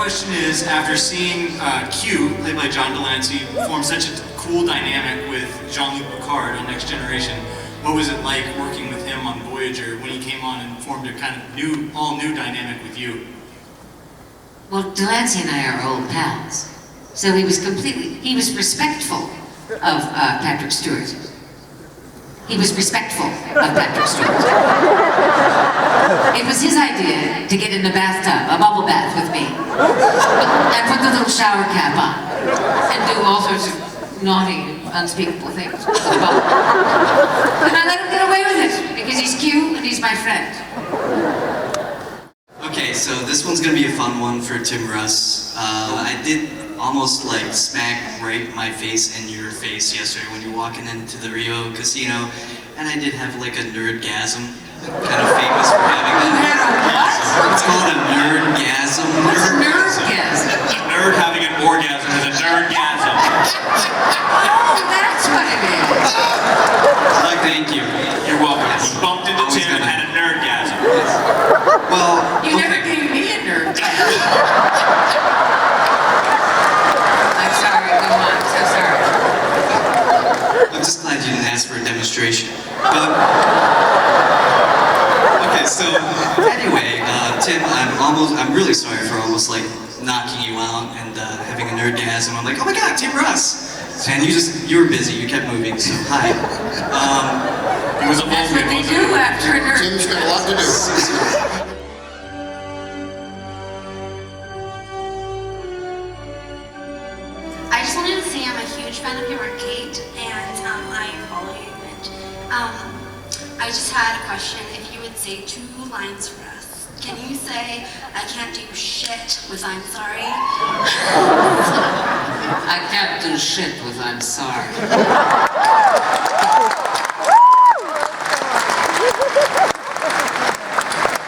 question is, after seeing Q, played by John Delancey, form such a cool dynamic with Jean-Luc Picard on Next Generation, what was it like working with him on Voyager when he came on and formed a kind of all new dynamic with you? Well, Delancey and I are old pals, so he was respectful of Patrick Stewart. He was respectful of Patrick Stewart. It was his idea to get in the bathtub, a bubble bath with me, and put the little shower cap on, and do all sorts of naughty, unspeakable things with the bubble. And I let him get away with it, because he's cute and he's my friend. Okay, so this one's gonna be a fun one for Tim Russ. I did almost like smack right my face in your face yesterday when you were walking into the Rio Casino, and I did have like a nerdgasm. Kind of famous for having that. What? It's called a nerdgasm. What's a nerdgasm? A nerd having an orgasm is a nerdgasm. Oh, that's what it is. Like, thank you. You're welcome. You bumped into Tim and had a nerdgasm. Well, You never gave me a nerdgasm. I'm sorry, go on, so sorry. I'm just glad you didn't ask for a demonstration. But, okay, so anyway, Tim, I'm really sorry for almost like knocking you out and having a nerdgasm. I'm like, oh my God, Tim Russ. And you were busy, you kept moving, so hi. It was a That's what they do after a nerd. Tim's got a lot to do. I just wanted to say I'm a huge fan of your work, Kate, and I follow you. And I just had a question. If you would say 2 lines for us, can you say I can't do shit with I'm sorry? I can't do shit with I'm sorry.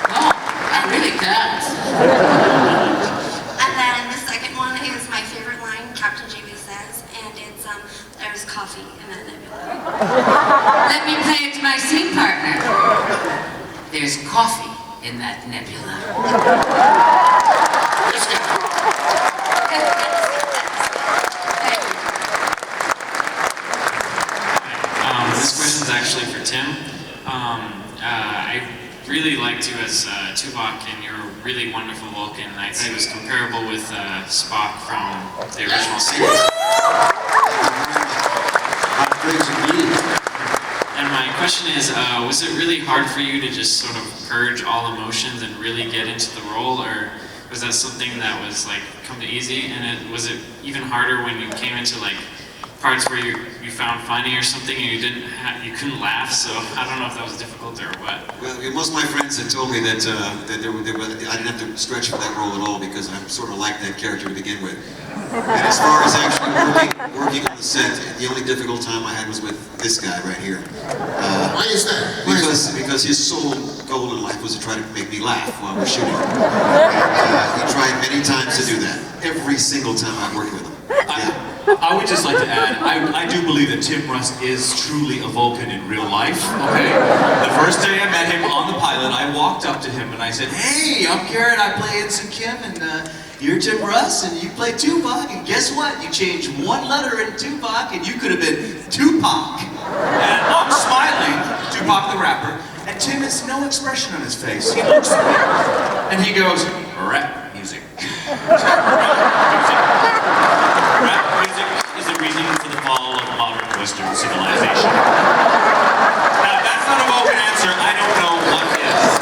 No, I really can't. And then the second one is my favorite line Captain Janeway says, and it's there's coffee in that nebula. Let me play it to my scene partner. There's coffee in that nebula. This question's actually for Tim. I really liked you as Tuvok, and you're a really wonderful Vulcan. I'd say it was comparable with Spock from the original series. And my question is, was it really hard for you to just sort of purge all emotions and really get into the role, or was that something that was like come to easy? And was it even harder when you came into like parts where you found funny or something and you couldn't laugh? So I don't know if that was difficult or what. Well, most of my friends had told me that I didn't have to stretch for that role at all because I'm sort of like that character to begin with. And as far as actually working on the set, the only difficult time I had was with this guy right here. Why is that? Because his sole goal in life was to try to make me laugh while we're shooting. He tried many times to do that. Every single time I worked with him. Yeah. I would just like to add, I do believe that Tim Russ is truly a Vulcan in real life, okay? The first day I met him on the pilot, I walked up to him and I said, hey, I'm Garret, I play Ensign Kim, and you're Tim Russ, and you play Tuvok, and guess what? You changed one letter in Tuvok, and you could have been Tupac. And I'm smiling, Tupac the rapper, and Tim has no expression on his face. He looks at me, and he goes, rap music. Rap music is the reason for the fall of modern Western civilization. Now, if that's not a Vulcan answer, I don't know what is.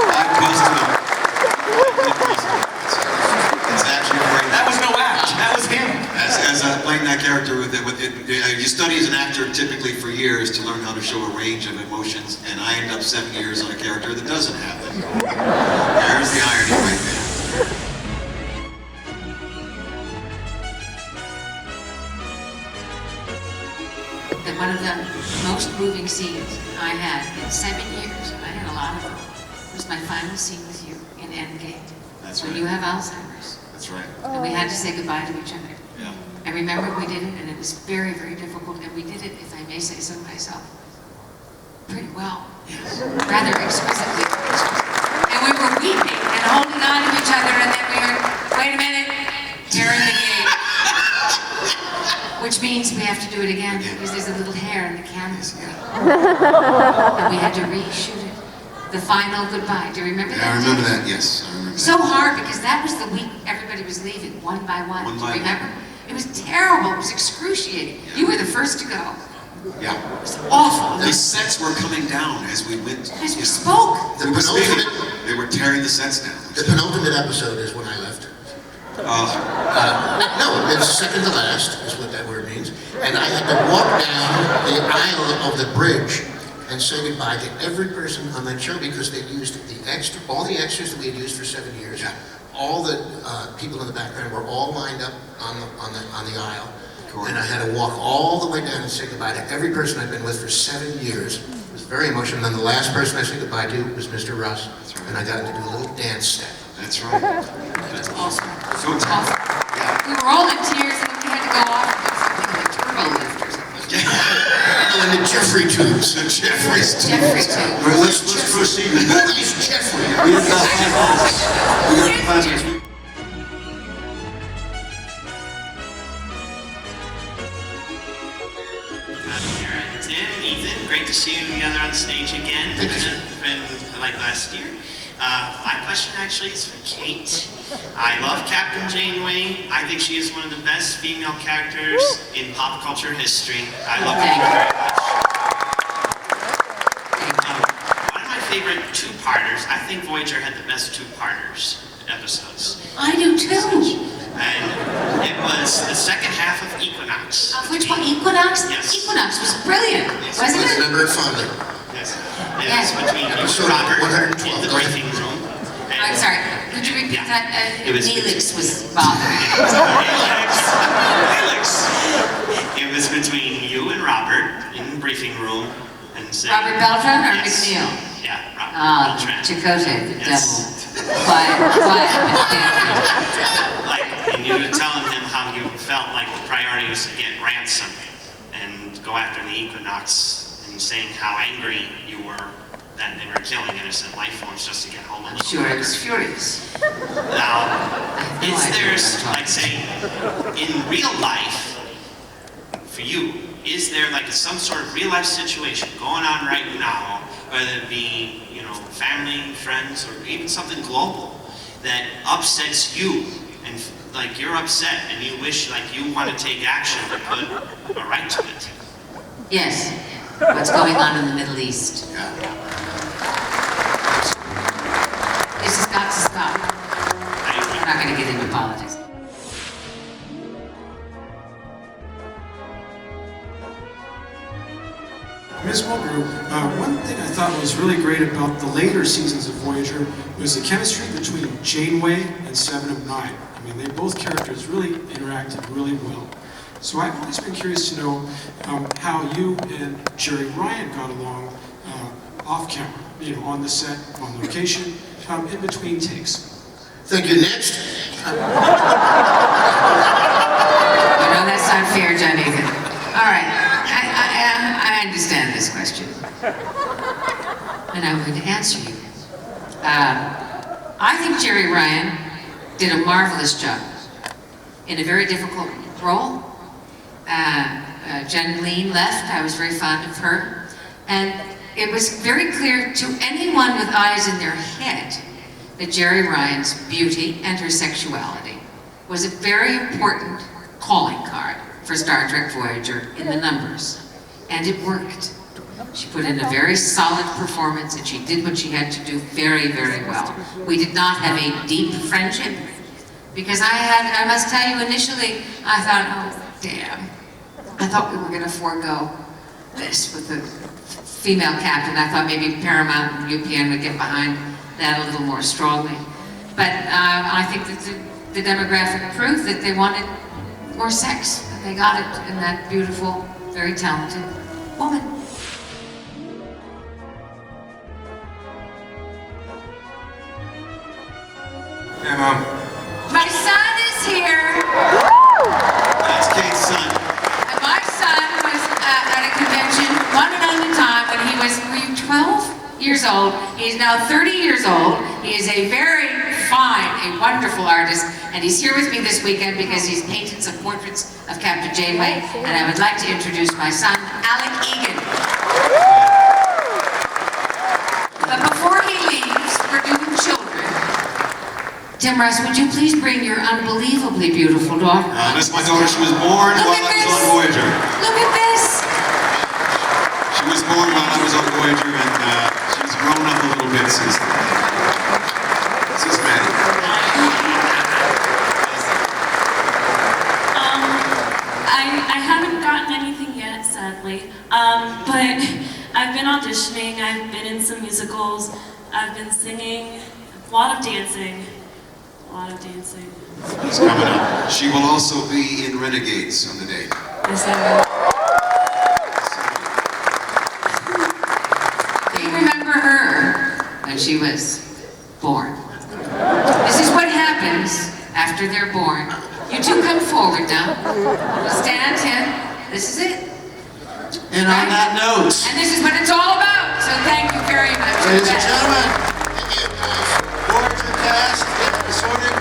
I'm close to him. It's actually great. That was no act. That was him. As playing that character you study as an actor typically for years to learn how to show a range of emotions, and I end up 7 years on a character that doesn't have them. There's the irony right there. One of the most moving scenes I had in 7 years, and I had a lot of them, was my final scene with you in Endgame. That's when right. you have Alzheimer's. That's right. And we had to say goodbye to each other. Yeah. I remember we did it, and it was very, very difficult, and we did it, if I may say so myself, pretty well. Yes. Rather exquisitely. And we were weeping and holding on to each other, and then we heard Which means we have to do it again, Again. because there's a little hair in the canvas. Yeah. And we had to reshoot it. The final goodbye. Do you remember Yeah, that? I remember day? that, yes. I remember So that. hard, because that was the week everybody was leaving, one by one. One Do by you one. remember? It was terrible. It was excruciating. You were the first to go. Yeah. It was awful. The sets were coming down as we went. As we spoke. The We were speaking. penultimate, They were tearing the sets down. the penultimate episode is when I left. Oh, No, it's second to last, is what that word means. And I had to walk down the aisle of the bridge and say goodbye to every person on that show because they used all the extras that we had used for 7 years. Yeah. All the people in the background were all lined up on the aisle. Cool. And I had to walk all the way down and say goodbye to every person I'd been with for 7 years. It was very emotional. And then the last person I said goodbye to was Mr. Russ. That's right. And I got to do a little dance step. that's right. That's awesome. So Awesome. We were all in tears, and then we had to go off and do something like a turbo lift or something. Oh, and the Jeffrey tubes. the Jeffries. Jeffrey too. All right, let's proceed. Who is Jeffrey? We have got 5 minutes. We got 5 minutes. Tim, Ethan, great to see you together on stage again. It's been like last year. My question actually is for Kate. I love Captain Janeway. I think she is one of the best female characters in pop culture history. I love her very much. One of my favorite two-parters, I think Voyager had the best two-parters episodes. I do too. And it was the second half of Equinox. Which one? Equinox? Yes. Equinox was brilliant, wasn't I it? remember it fondly. Yes. It was between you and Episode Robert 112. in the briefing room. And I'm sorry, could you repeat Yeah. that? It was Neelix was bothering. Alex. It was between you and Robert in the briefing room and saying, Robert Beltran or Yes. McNeil? Yeah, Robert Ah, Beltran. Chakotay, the Yes. devil. Quiet, Like, and you were telling him how you felt like the priority was to get ransom and go after the Equinox, and saying how angry you were that they were killing innocent life forms just to get hold of I'm them. sure I was furious. Now, No is idea there, what I'm like, say, in real life, for you, is there like some sort of real life situation going on right now, whether it be, you know, family, friends, or even something global that upsets you, and like you're upset and you wish like you want to take action to put a right to it? Yes, what's going on in the Middle East? This has got to stop. We're not going to get into politics. Ms. Mulgrew, one thing I thought was really great about the later seasons of Voyager was the chemistry between Janeway and 7 of 9. I mean, both characters really interacted really well. So I've always been curious to know how you and Jerry Ryan got along off camera, you know, on the set, on location, in between takes. Thank you. Next. You know, that's not fair, John Ethan. All right, I understand this question. And I'm going to answer you. I think Jerry Ryan did a marvelous job in a very difficult role. Jen Lean left. I was very fond of her. And it was very clear to anyone with eyes in their head that Jerry Ryan's beauty and her sexuality was a very important calling card for Star Trek Voyager in the numbers. And it worked. She put in a very solid performance and she did what she had to do very, very well. We did not have a deep friendship because I must tell you, initially, I thought, oh, damn. I thought we were going to forego this with the female captain. I thought maybe Paramount and UPN would get behind that a little more strongly. But I think that the demographic proved that they wanted more sex. And they got it in that beautiful, very talented woman. Hey, Mom. My son is here. That's Kate's son. And my son was at a convention one and only time when he was 12 years old. He's now 30 years old. He is a very fine, a wonderful artist, and he's here with me this weekend because he's painted some portraits of Captain Janeway, and I would like to introduce my son, Alec Egan. But before he leaves for doing children, Tim Russ, would you please bring your unbelievably beautiful daughter? That's my daughter. She was born while I was on Voyager. Look at this! She was born while I was on Voyager, and she's grown up a little bit since then. This is Maddie. I haven't gotten anything yet, sadly. But I've been auditioning, I've been in some musicals, I've been singing, a lot of dancing. A lot of dancing. It's coming up. She will also be in Renegades on the date. Yes, I will. Do you remember her when she was born? This is what happens after they're born. You two come forward now. Stand, Tim. This is it. And on that note, And this is what it's all about. So thank you very much. Ladies and gentlemen, it is Voyager cast episodic.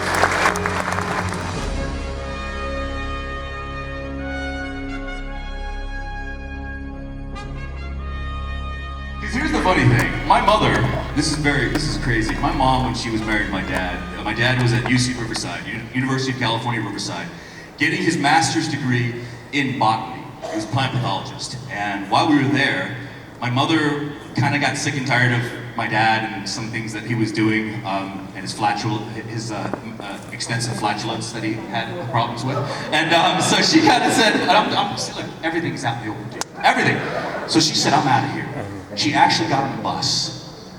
Because here's the funny thing. My mother, this is crazy. My mom, when she was married to my dad was at UC Riverside, University of California, Riverside, getting his master's degree in botany. He was a plant pathologist. And while we were there, my mother kind of got sick and tired of my dad and some things that he was doing, and his extensive flatulence that he had problems with. And so she kind of said, look, everything's out in the open, everything. So she said, I'm out of here. She actually got on the bus.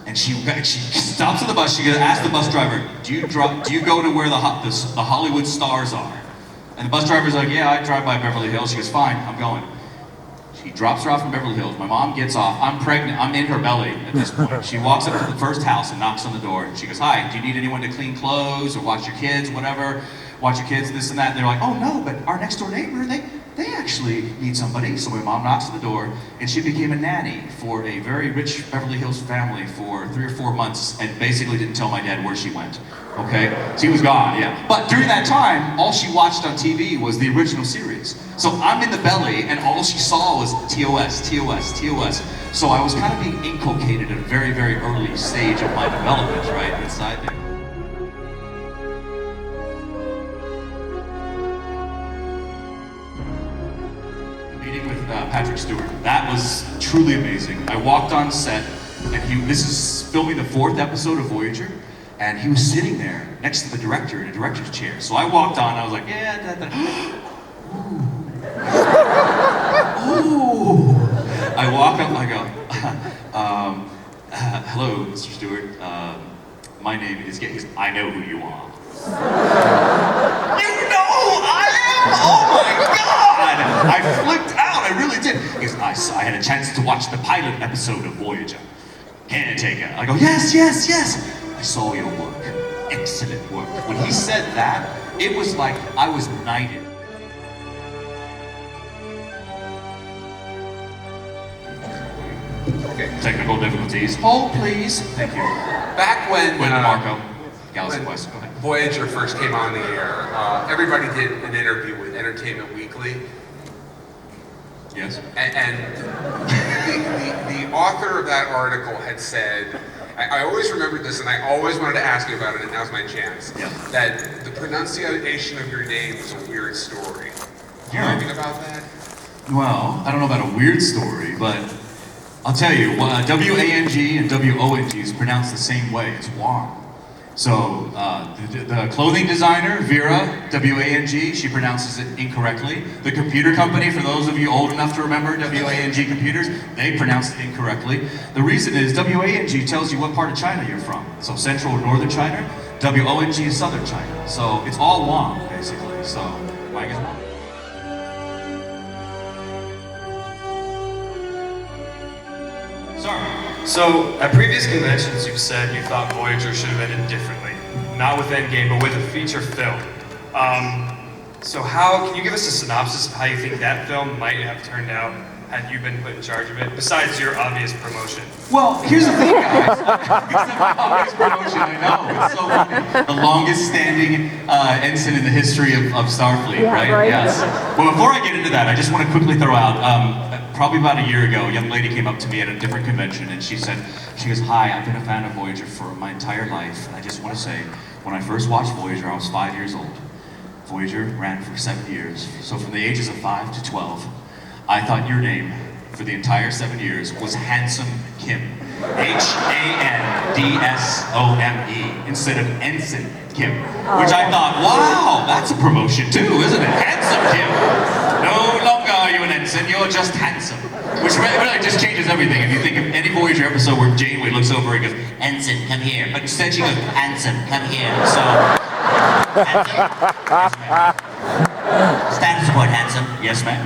And she stops on the bus. She asked the bus driver, "Do you go to where the Hollywood stars are?" And the bus driver's like, "Yeah, I drive by Beverly Hills." She goes, "Fine, I'm going." She drops her off in Beverly Hills. My mom gets off. I'm pregnant. I'm in her belly at this point. She walks up to the first house and knocks on the door. And she goes, "Hi, do you need anyone to clean clothes or watch your kids, whatever? Watch your kids, this and that." And they're like, "Oh no, but our next door neighbor, they actually need somebody." So my mom knocks on the door, and she became a nanny for a very rich Beverly Hills family for 3 or 4 months, and basically didn't tell my dad where she went. Okay, so he was gone, yeah. But during that time, all she watched on TV was the original series. So I'm in the belly, and all she saw was TOS, TOS, TOS. So I was kind of being inculcated at a very, very early stage of my development, right, inside there. With Patrick Stewart. That was truly amazing. I walked on set, and this is filming the 4th episode of Voyager, and he was sitting there next to the director in a director's chair. So I walked on, I was like, yeah, Ooh. I walk up, I go, hello, Mr. Stewart. My name is, I know who you are. You know who I am? Oh my God! I flipped out, I really did. Because I had a chance to watch the pilot episode of Voyager. Caretaker. I go, yes, yes, yes. I saw your work. Excellent work. When he said that, it was like I was knighted. Okay. Technical difficulties. Hold, please. Thank you. Back when Marco. Galaxy Quest. Go ahead. Voyager first came on the air, everybody did an interview with Entertainment Weekly. Yes. And the author of that article had said, I always remembered this, and I always wanted to ask you about it, and now's my chance. Yeah. That the pronunciation of your name was a weird story. Do you know anything about that? Well, I don't know about a weird story, but I'll tell you, W-A-N-G and W-O-N-G is pronounced the same way. It's Wang. So the clothing designer, Vera, W-A-N-G, she pronounces it incorrectly. The computer company, for those of you old enough to remember W-A-N-G computers, they pronounce it incorrectly. The reason is W-A-N-G tells you what part of China you're from. So central or northern China, W-O-N-G is southern China. So it's all Wang, basically. So Wang is Wang. Sorry. So, at previous conventions, you've said you thought Voyager should have ended differently. Not with Endgame, but with a feature film. So how, can you give us a synopsis of how you think that film might have turned out had you been put in charge of it, besides your obvious promotion? Well, here's the thing, guys. It's the obvious promotion, I know. It's so funny. The longest standing ensign in the history of Starfleet, right? Yes. Well, before I get into that, I just want to quickly throw out, probably about a year ago, a young lady came up to me at a different convention and she goes, hi, I've been a fan of Voyager for my entire life. And I just want to say, when I first watched Voyager, I was 5 years old. Voyager ran for 7 years. So from the ages of 5 to 12, I thought your name for the entire 7 years was Handsome Kim. Handsome, instead of Ensign Kim. Which I thought, wow, that's a promotion too, isn't it? Handsome Kim. No longer are you an ensign, you're just handsome. Which really just changes everything. If you think of any Voyager episode where Janeway looks over and goes, Ensign, come here. But instead she goes, Handsome, come here. So, Handsome? Yes, ma'am. Status report, Handsome. Yes, ma'am.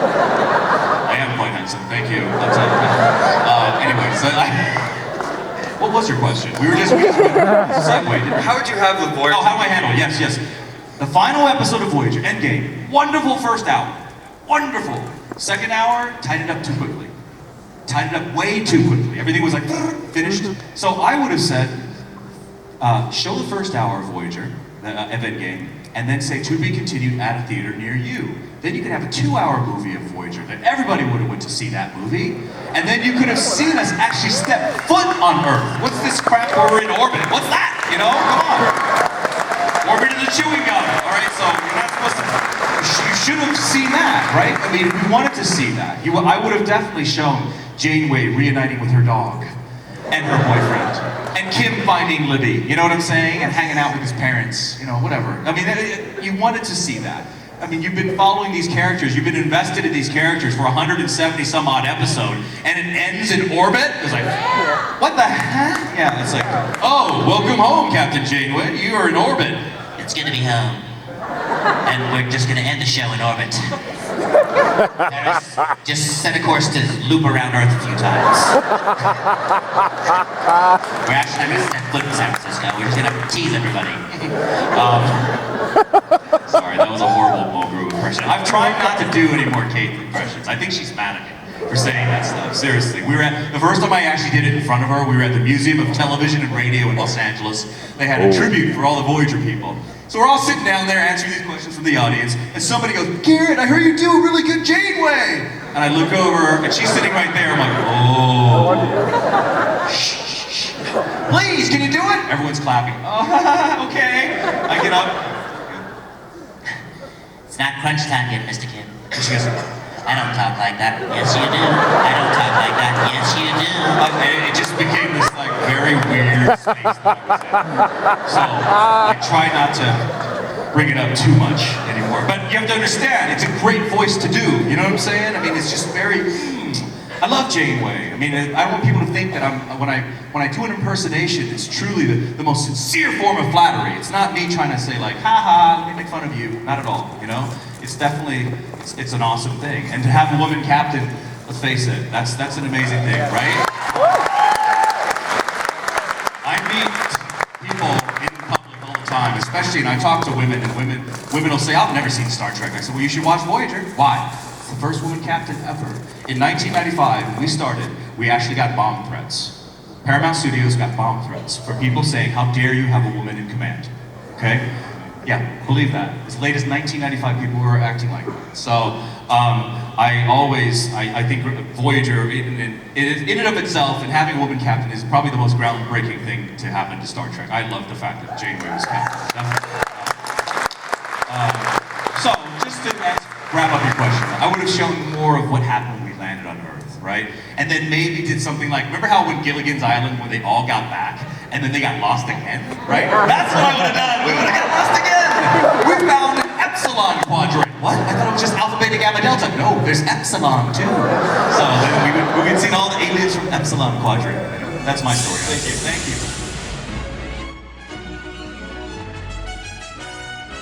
I am quite handsome, thank you. Anyway, so what was your question? We just went segue. How would you have the Voyager? Oh, how do I handle it? Yes. The final episode of Voyager, Endgame. Wonderful first hour. Wonderful. Second hour, tied it up too quickly. Tied it up way too quickly. Everything was like, finished. So I would have said, show the first hour of Voyager, of Endgame, and then say, to be continued at a theater near you. Then you could have a 2-hour movie of Voyager that everybody would have went to see that movie. And then you could have seen us actually step foot on Earth. What's this crap where we're in orbit? What's that? You know, come on. Orbit of the chewing gum. All right, so you're not supposed to, you should have seen that, right? I mean, we wanted to see that. I would have definitely shown Janeway reuniting with her dog and her boyfriend. And Kim finding Libby, you know what I'm saying? And hanging out with his parents, you know, whatever. I mean, you wanted to see that. I mean, you've been following these characters, you've been invested in these characters for 170 some odd episode, and it ends in orbit? It's like, what the heck? Yeah, it's like, oh, welcome home, Captain Janeway, you are in orbit. It's good to be home. And we're just gonna end the show in orbit. Nerys, just set a course to loop around Earth a few times. We're actually not gonna set foot in San Francisco, we're just gonna tease everybody. Sorry, that was a horrible Mulgrew impression. I've tried not to do any more Kate impressions. I think she's mad at me for saying that stuff. Seriously, we were at the first time I actually did it in front of her. We were at the Museum of Television and Radio in Los Angeles. They had a tribute for all the Voyager people. So we're all sitting down there answering these questions from the audience, and somebody goes, Garret, I heard you do a really good Janeway. And I look over, and she's sitting right there. I'm like, oh. Shh. Please, can you do it? Everyone's clapping. Oh, okay. I get up. It's not crunch time yet, Mr. Kim. And she goes, I don't talk like that. Yes, you do. I don't talk like that. Yes, you do. It just became this like very weird space that I was in. So I try not to bring it up too much anymore. But you have to understand, it's a great voice to do. You know what I'm saying? I mean, it's just very. I love Janeway. I mean, I want people to think that when I do an impersonation, it's truly the most sincere form of flattery. It's not me trying to say like, ha, let me make fun of you. Not at all, you know? It's definitely, it's an awesome thing. And to have a woman captain, let's face it, that's an amazing thing, right? I meet people in public all the time, especially, and I talk to women, and women will say, I've never seen Star Trek. I said, well, you should watch Voyager. Why? It's the first woman captain ever. In 1995, when we started, we actually got bomb threats. Paramount Studios got bomb threats for people saying, how dare you have a woman in command, okay? Yeah, believe that. As late as 1995, people were acting like that. So, I think Voyager, in and of itself, and having a woman captain is probably the most groundbreaking thing to happen to Star Trek. I love the fact that Janeway was captain. So, just to wrap up your question, I would have shown more of what happened when we landed on Earth, right? And then maybe did something like, remember how when Gilligan's Island, when they all got back, and then they got lost again, right? That's what I would have done. We would have got lost again. We found an epsilon quadrant. What? I thought it was just alpha, beta, gamma, delta. No, there's epsilon too. So then we would see all the aliens from epsilon quadrant. That's my story. Thank you.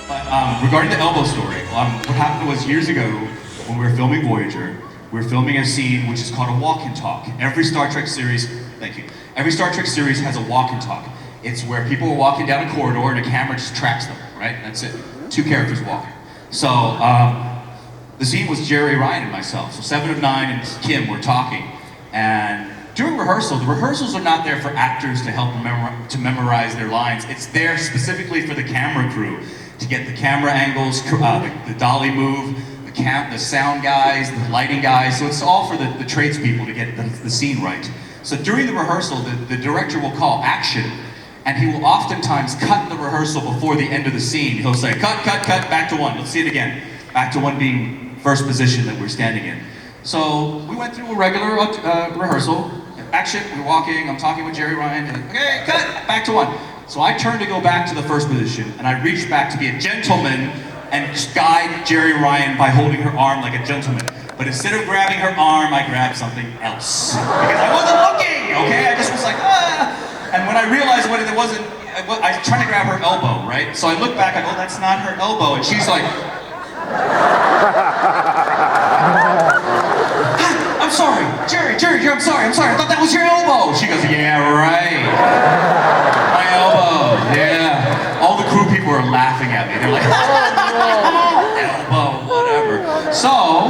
But regarding the elbow story, what happened was years ago when we were filming Voyager, we were filming a scene which is called a walk and talk. Every Star Trek series, thank you. Every Star Trek series has a walk and talk. It's where people are walking down a corridor and a camera just tracks them, right? That's it. Two characters walking. So the scene was Jerry, Ryan, and myself. So 7 of 9 and Kim were talking, and during rehearsal, the rehearsals are not there for actors to help to memorize their lines. It's there specifically for the camera crew to get the camera angles, the dolly move, the sound guys, the lighting guys. So it's all for the tradespeople to get the scene right. So during the rehearsal, the director will call action, and he will oftentimes cut the rehearsal before the end of the scene. He'll say, cut, cut, cut, back to 1. Let's see it again. Back to 1 being first position that we're standing in. So we went through a regular rehearsal. Action, we're walking, I'm talking with Jerry Ryan, and okay, cut, back to 1. So I turn to go back to the first position, and I reach back to be a gentleman and guide Jerry Ryan by holding her arm like a gentleman. But instead of grabbing her arm, I grabbed something else. Because I wasn't looking, okay? I just was like, ah! And when I realized what it wasn't, I was trying to grab her elbow, right? So I look back, I go, that's not her elbow. And she's like, I'm sorry, Jerry, I'm sorry, I thought that was your elbow. She goes, yeah, right. My elbow, yeah. All the crew people are laughing at me. They're like, elbow, whatever. So,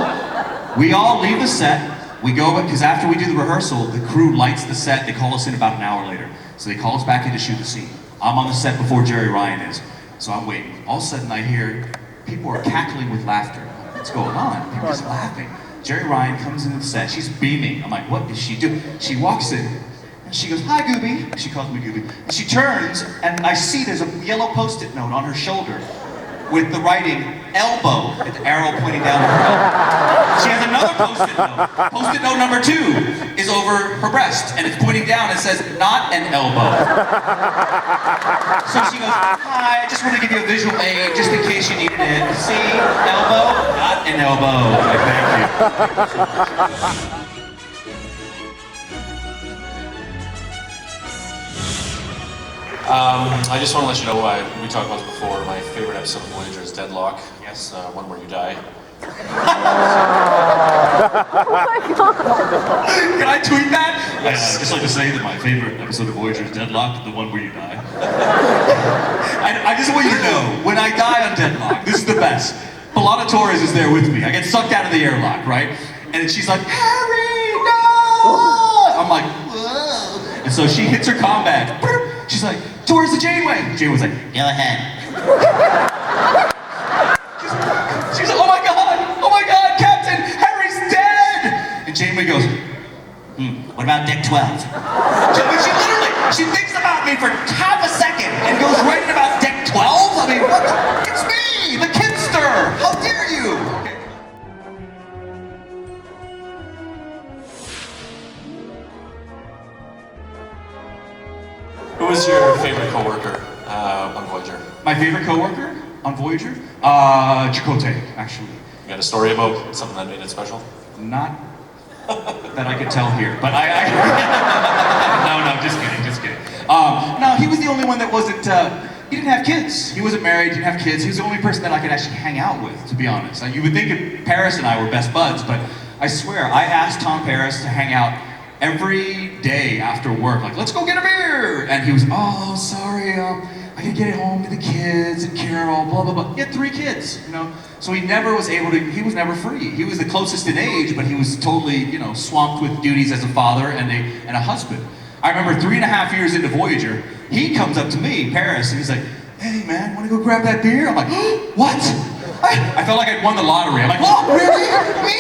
we all leave the set. We go, because after we do the rehearsal, the crew lights the set. They call us in about an hour later. So they call us back in to shoot the scene. I'm on the set before Jerry Ryan is. So I'm waiting. All of a sudden I hear people are cackling with laughter. What's going on? People are just laughing. Jerry Ryan comes into the set. She's beaming. I'm like, what is she doing? She walks in, and she goes, hi, Gooby. She calls me Gooby. And she turns, and I see there's a yellow Post-it note on her shoulder with the writing, elbow, with the arrow pointing down at her elbow. She has another Post-it note. Post-it note number 2 is over her breast, and it's pointing down and says, not an elbow. So she goes, hi, I just want to give you a visual aid, just in case you needed it. See, elbow, not an elbow. I'm like, thank you. I just want to let you know, we talked about this before, my favorite episode of Voyager is Deadlock. Yes, one where you die. Can I tweet that? Yes. I'd just like to say that my favorite episode of Voyager is Deadlock, the one where you die. I just want you to know, when I die on Deadlock, this is the best. Pilota Torres is there with me. I get sucked out of the airlock, right? And she's like, Harry, no! I'm like, whoa. And so she hits her combat. She's like, towards the Janeway. Janeway's like, go ahead. She's like, oh my God, Captain, Harry's dead! And Janeway goes, what about deck 12? She thinks about me for half a second and goes right in about deck 12? I mean, what the, it's me, the kidster! How dare you? Who was your favorite co-worker on Voyager? My favorite co-worker on Voyager? Chakotay, actually. You got a story about something that made it special? Not that I could tell here, but no, just kidding. No, he was the only one that wasn't, he didn't have kids. He wasn't married, didn't have kids. He was the only person that I could actually hang out with, to be honest. You would think Paris and I were best buds, but I swear, I asked Tom Paris to hang out every day after work, like, let's go get a beer! And he was, oh, sorry, I can get home to the kids and Carol, blah, blah, blah. He had 3 kids, you know? So he never was able to, he was never free. He was the closest in age, but he was totally, you know, swamped with duties as a father and a husband. I remember 3.5 years into Voyager, he comes up to me, Paris, and he's like, hey man, wanna go grab that beer? I'm like, oh, what? I felt like I'd won the lottery. I'm like, oh, really? Me?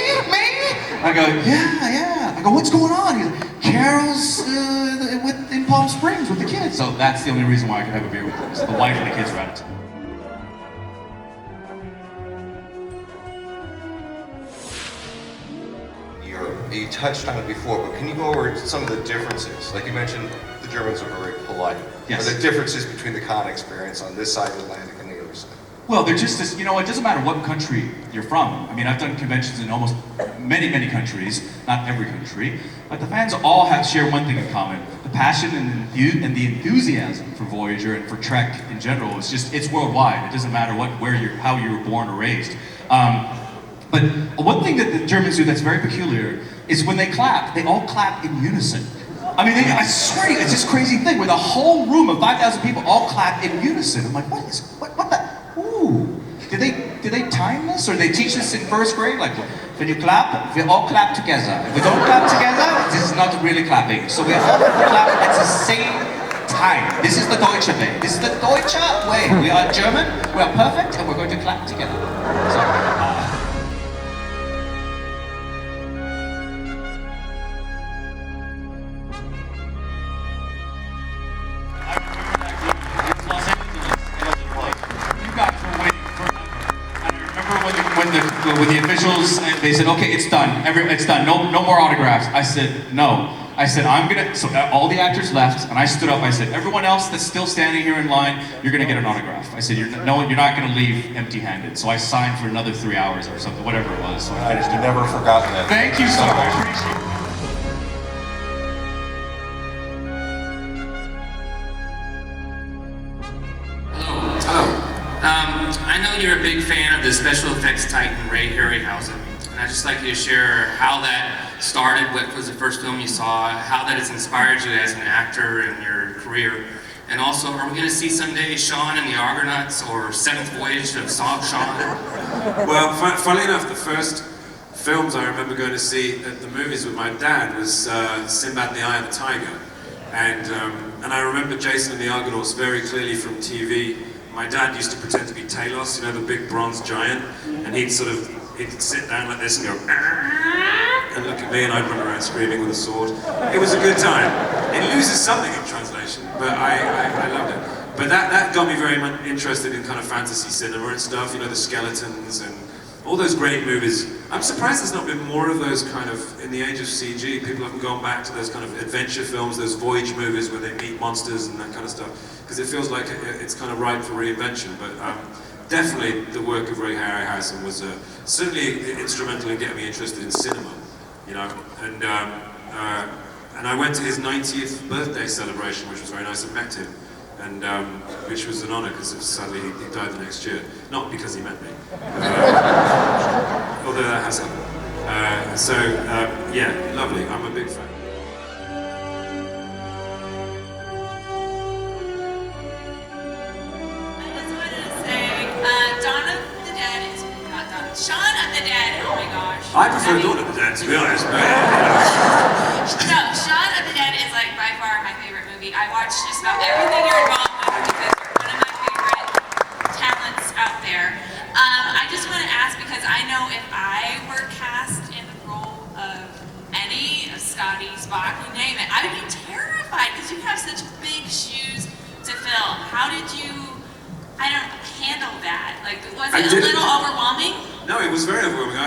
I go, yeah. I go, what's going on? He's like, Carol's in Palm Springs with the kids. So that's the only reason why I could have a beer with him. So the wife and the kids are out of town. You touched on it before, but can you go over some of the differences? Like you mentioned, the Germans are very polite. Yes. Are there differences between the con experience on this side of the Atlantic and the other side? Well, they're just this, you know, it doesn't matter what country you're from. I mean, I've done conventions in almost many countries, not every country, but the fans all share one thing in common. The passion and the enthusiasm for Voyager and for Trek in general is just, it's worldwide. It doesn't matter how you were born or raised. But one thing that the Germans do that's very peculiar is when they clap, they all clap in unison. I mean, I swear to you, it's this crazy thing where the whole room of 5,000 people all clap in unison. I'm like, what the? Ooh. Did they do they time this, or they teach this in first grade? Like, when you clap, we all clap together. If we don't clap together, this is not really clapping. So we all clap at the same time. This is the Deutsche way. This is the Deutsche way. We are German, we are perfect, and we're going to clap together. So, when the officials, they said, okay, it's done. It's done. No more autographs. I said, no. I said, so all the actors left, and I stood up. I said, everyone else that's still standing here in line, you're gonna get an autograph. I said, you're not gonna leave empty-handed. So I signed for another 3 hours or something, whatever it was. So I finished it. Never forgotten that. Thank you so much. I appreciate it. I know you're a big fan of the special effects titan Harryhausen, and I'd just like you to share how that started, what was the first film you saw, how that has inspired you as an actor in your career, and also, are we going to see someday Sean and the Argonauts or Seventh Voyage of Sean? Well, funnily enough, the first films I remember going to see at the movies with my dad was Sinbad and the Eye of the Tiger, and I remember Jason and the Argonauts very clearly from TV. My dad used to pretend to be Talos, you know, the big bronze giant, and he'd sit down like this and go, and look at me, and I'd run around screaming with a sword. It was a good time. It loses something in translation, but I loved it. But that got me very much interested in kind of fantasy cinema and stuff, you know, the skeletons and all those great movies. I'm surprised there's not been more of those kind of, in the age of CG, people haven't gone back to those kind of adventure films, those Voyage movies where they meet monsters and that kind of stuff, because it feels like it's kind of ripe for reinvention. But definitely the work of Harryhausen was certainly instrumental in getting me interested in cinema, you know, and I went to his 90th birthday celebration, which was very nice. I met him, and which was an honor, because sadly he died the next year. Not because he met me, although that has happened. Yeah, lovely. I'm a big fan. Shaun of the Dead, oh my gosh. I prefer Dawn of the Dead, to be honest. But, No, Shaun of the Dead is like by far my favorite movie. I watch just about everything you're involved with because you're one of my favorite talents out there. I just want to ask, because I know if I were cast in the role of any of Scotty, Spock, you name it, I would be terrified because you have such big shoes to fill. How did you, handle that? Like, was it a little overwhelming? No, it was very overwhelming.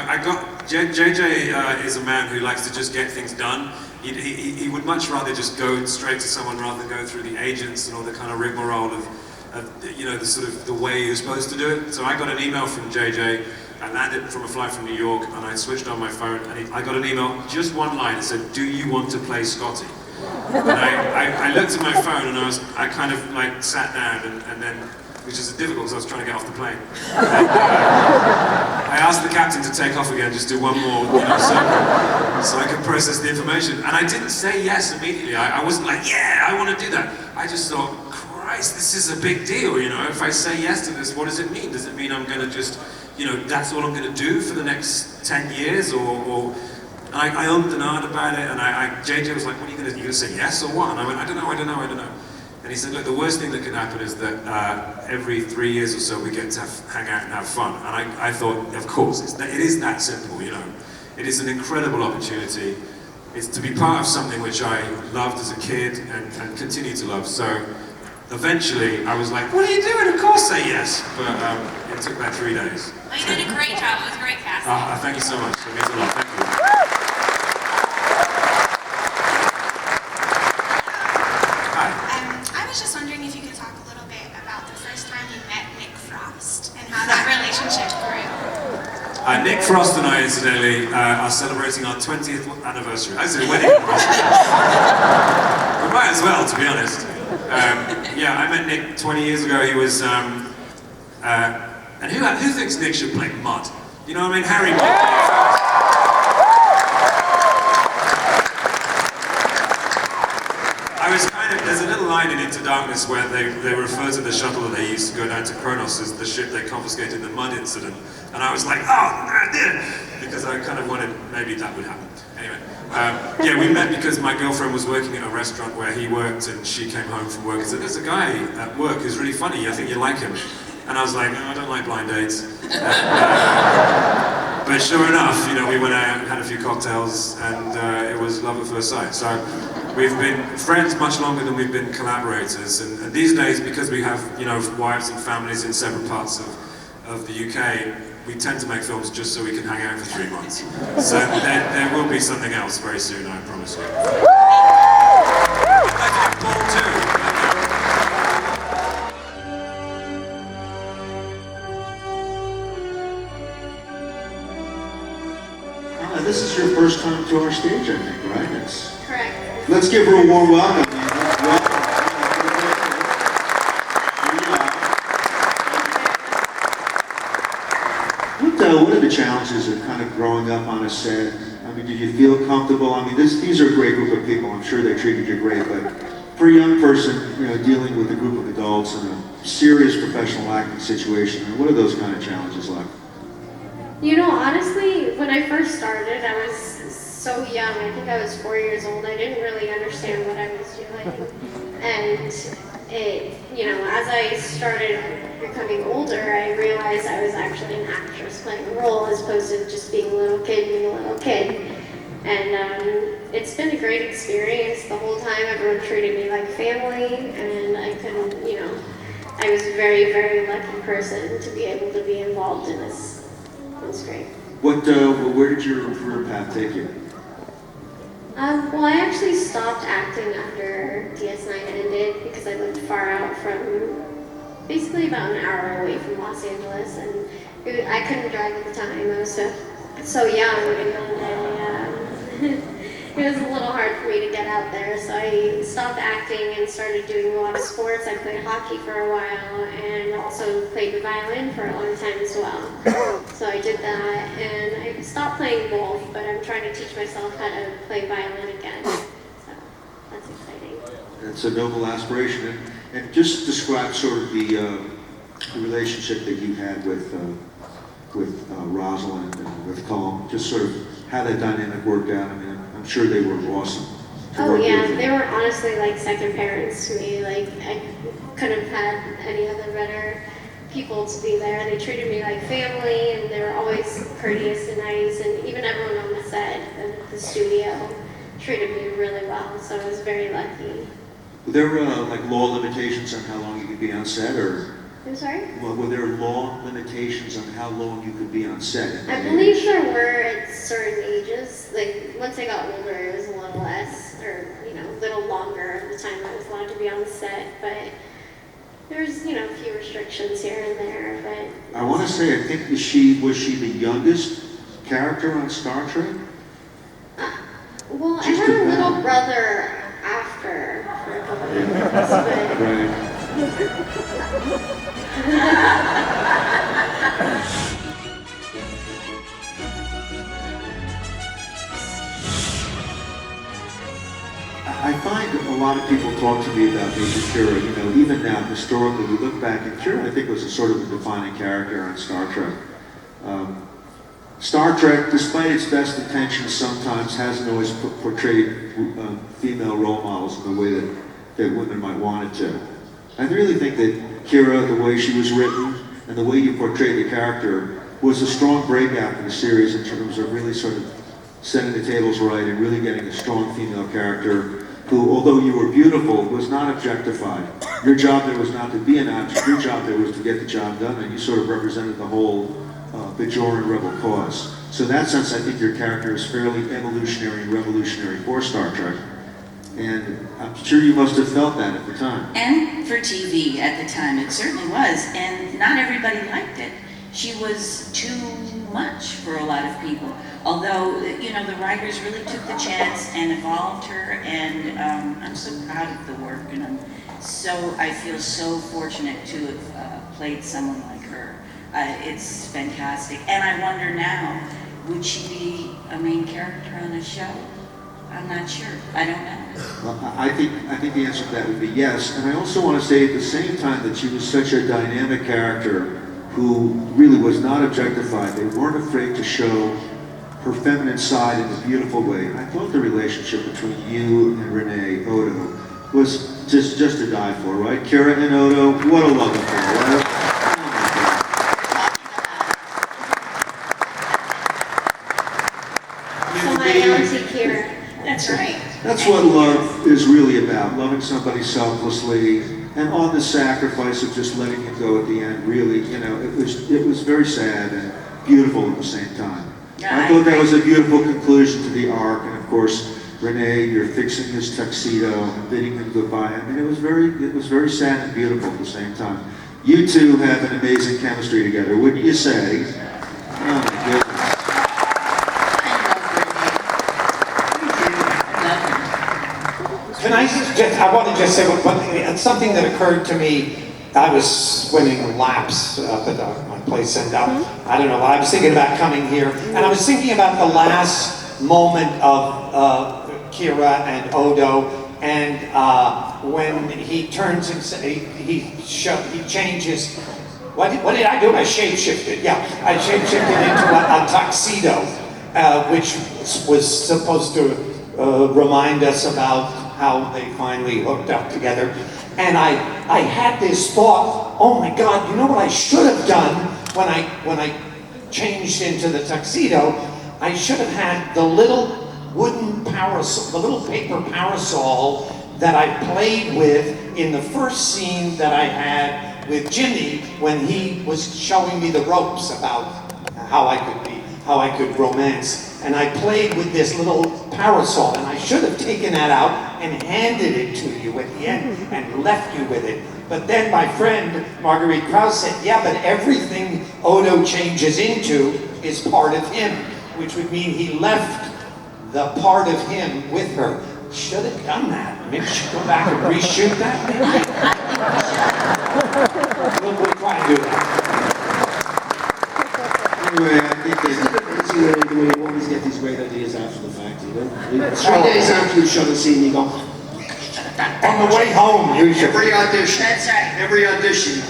JJ is a man who likes to just get things done. He would much rather just go straight to someone rather than go through the agents and all the kind of rigmarole of you know, the sort of the way you're supposed to do it. So I got an email from JJ. I landed from a flight from New York, and I switched on my phone, and I got an email, just one line, that said, "Do you want to play Scotty?" And I looked at my phone, and I kind of like sat down, and then, which is difficult because I was trying to get off the plane. And, I asked the captain to take off again, just do one more, you know, so I could process the information. And I didn't say yes immediately. I wasn't like, yeah, I want to do that. I just thought, Christ, this is a big deal, you know. If I say yes to this, what does it mean? Does it mean I'm going to just, you know, that's all I'm going to do for the next 10 years? Or I ummed and ahed about it, and JJ was like, what are you going to say yes or what? And I went, I don't know. And he said, look, the worst thing that can happen is that every 3 years or so we get to hang out and have fun. And I thought, of course, it is that simple, you know. It is an incredible opportunity. It's to be part of something which I loved as a kid and continue to love. So eventually I was like, what are you doing? Of course say yes. But it took about 3 days. Well, you did a great job. It was a great casting. Thank you so much. It means a lot. Thank you. I was just wondering if you could talk a little bit about the first time you met Nick Frost and how that relationship grew. Nick Frost and I, incidentally, are celebrating our 20th anniversary. I said wedding anniversary. We might as well, to be honest. Yeah, I met Nick 20 years ago. He was, and who thinks Nick should play Mud? You know what I mean? Harry Mud. I was kind of, there's a little line in Into Darkness where they refer to the shuttle that they used to go down to Kronos as the ship they confiscated in the mud incident. And I was like, oh, I did! Because I kind of wanted, maybe that would happen. Anyway, yeah, we met because my girlfriend was working at a restaurant where he worked, and she came home from work and said, there's a guy at work who's really funny, I think you like him. And I was like, no, I don't like blind dates. But sure enough, you know, we went out and had a few cocktails, and it was love at first sight. So we've been friends much longer than we've been collaborators. And these days, because we have, you know, wives and families in separate parts of the UK, we tend to make films just so we can hang out for 3 months. So there will be something else very soon, I promise you. Paul too. This is your first time to our stage, I think, right? Correct. Let's give her a warm welcome. What are the challenges of kind of growing up on a set? I mean, did you feel comfortable? I mean, these are a great group of people. I'm sure they treated you great, but for a young person, you know, dealing with a group of adults in a serious professional acting situation, what are those kind of challenges like? You know, honestly, when I first started, I was so young. I think I was 4 years old. I didn't really understand what I was doing. And it, you know, as I started becoming older, I realized I was actually an actress playing a role as opposed to just being a little kid being a little kid. And it's been a great experience the whole time. Everyone treated me like family, and I couldn't, you know, I was a very, very lucky person to be able to be involved in this. It was great. Where did your career path take you? Well, I actually stopped acting after DS9 ended because I lived far out from, basically about an hour away from Los Angeles, and I couldn't drive at the time. I was so young, and it was a little hard for me to get out there, so I stopped acting and started doing a lot of sports. I played hockey for a while and also played the violin for a long time as well. So I did that, and I stopped playing both, but I'm trying to teach myself how to play violin again. So that's exciting. It's a noble aspiration. And just describe sort of the relationship that you had with Rosalind and with Colm. Just sort of how that dynamic worked out. I mean, I'm sure they were awesome. Oh yeah, they were honestly like second parents to me. Like I couldn't have had any other better people to be there. They treated me like family, and they were always courteous and nice. And even everyone on the set of the studio treated me really well. So I was very lucky. Were there like law limitations on how long you could be on set, or? I'm sorry? Well, were there law limitations on how long you could be on set? I believe there were at certain ages. Like once I got older, it was a little less, or you know, a little longer the time I was allowed to be on the set. But there's, you know, a few restrictions here and there. But I want to say, I think was she the youngest character on Star Trek? Well, I had a little brother after for a couple of years, but. Right. I find a lot of people talk to me about Major Kira. You know, even now, historically, we look back, and Kira, I think, was a sort of a defining character on Star Trek. Star Trek, despite its best intentions, sometimes hasn't always portrayed female role models in the way that women might want it to. I really think that Kira, the way she was written, and the way you portrayed the character, was a strong breakout for the series in terms of really sort of setting the tables right and really getting a strong female character who, although you were beautiful, was not objectified. Your job there was not to be an object, your job there was to get the job done, and you sort of represented the whole Bajoran rebel cause. So in that sense, I think your character is fairly evolutionary and revolutionary for Star Trek. And I'm sure you must have felt that at the time. And for TV at the time, it certainly was. And not everybody liked it. She was too much for a lot of people. Although, you know, the writers really took the chance and evolved her. And I'm so proud of the work. And I feel so fortunate to have played someone like her. It's fantastic. And I wonder now, would she be a main character on a show? I'm not not sure. I don't know. Well, I think the answer to that would be yes. And I also want to say at the same time that she was such a dynamic character who really was not objectified. They weren't afraid to show her feminine side in a beautiful way. And I thought the relationship between you and Rene Odo was just to die for, right? Kira and Odo, what a love affair, right? Somebody else take care. That's right. That's what love is really about, loving somebody selflessly, and on the sacrifice of just letting him go at the end, really, you know, it was very sad and beautiful at the same time. I thought that was a beautiful conclusion to the arc, and of course, Rene, you're fixing his tuxedo and bidding him goodbye. I mean, it was very sad and beautiful at the same time. You two have an amazing chemistry together, wouldn't you say? Oh my goodness. Can I want to just say one thing, something that occurred to me. I was swimming laps up at my place, and I don't know, I was thinking about coming here, and I was thinking about the last moment of Kira and Odo, and when he turns and he changes. What did I do? I shapeshifted. Yeah, I shapeshifted into a tuxedo, which was supposed to remind us about how they finally hooked up together. And I had this thought, oh my God, you know what I should have done when I changed into the tuxedo? I should have had the little wooden parasol, the little paper parasol that I played with in the first scene that I had with Jimmy when he was showing me the ropes about how I could romance. And I played with this little parasol, and I should have taken that out and handed it to you at the end and left you with it. But then my friend Marguerite Krause said, yeah, but everything Odo changes into is part of him, which would mean he left the part of him with her. Should have done that. Maybe we should go back and reshoot that. We'll try and do that. Anyway, I think The way you always get these great ideas after the fact, you know? 3 days after you shot a scene, you go, on the way home, usually. Every audition. That's right. Every audition.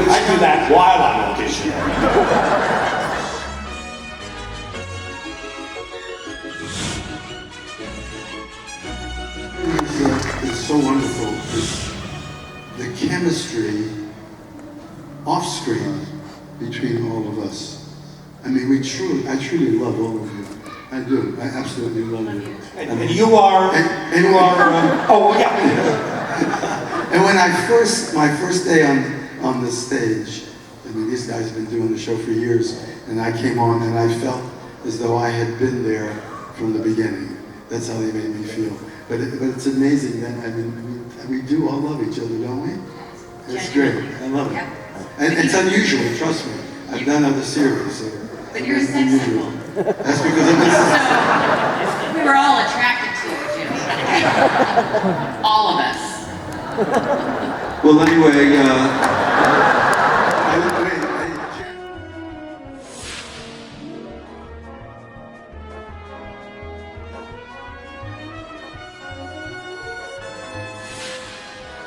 I do that while I'm auditioning. It's so wonderful. The chemistry off-screen between all of us. I mean, I truly love all of you. I do. I absolutely love you. And you are, oh yeah. And when my first day on the stage, I mean, these guys have been doing the show for years, and I came on and I felt as though I had been there from the beginning. That's how they made me feel. But it's amazing that, I mean, we do all love each other, don't we? It's great. I love it. And it's unusual, trust me. I've done other series. So but you're a sex symbol. That's because of this. So, we were all attracted to you, Jimmy. All of us. Well, anyway,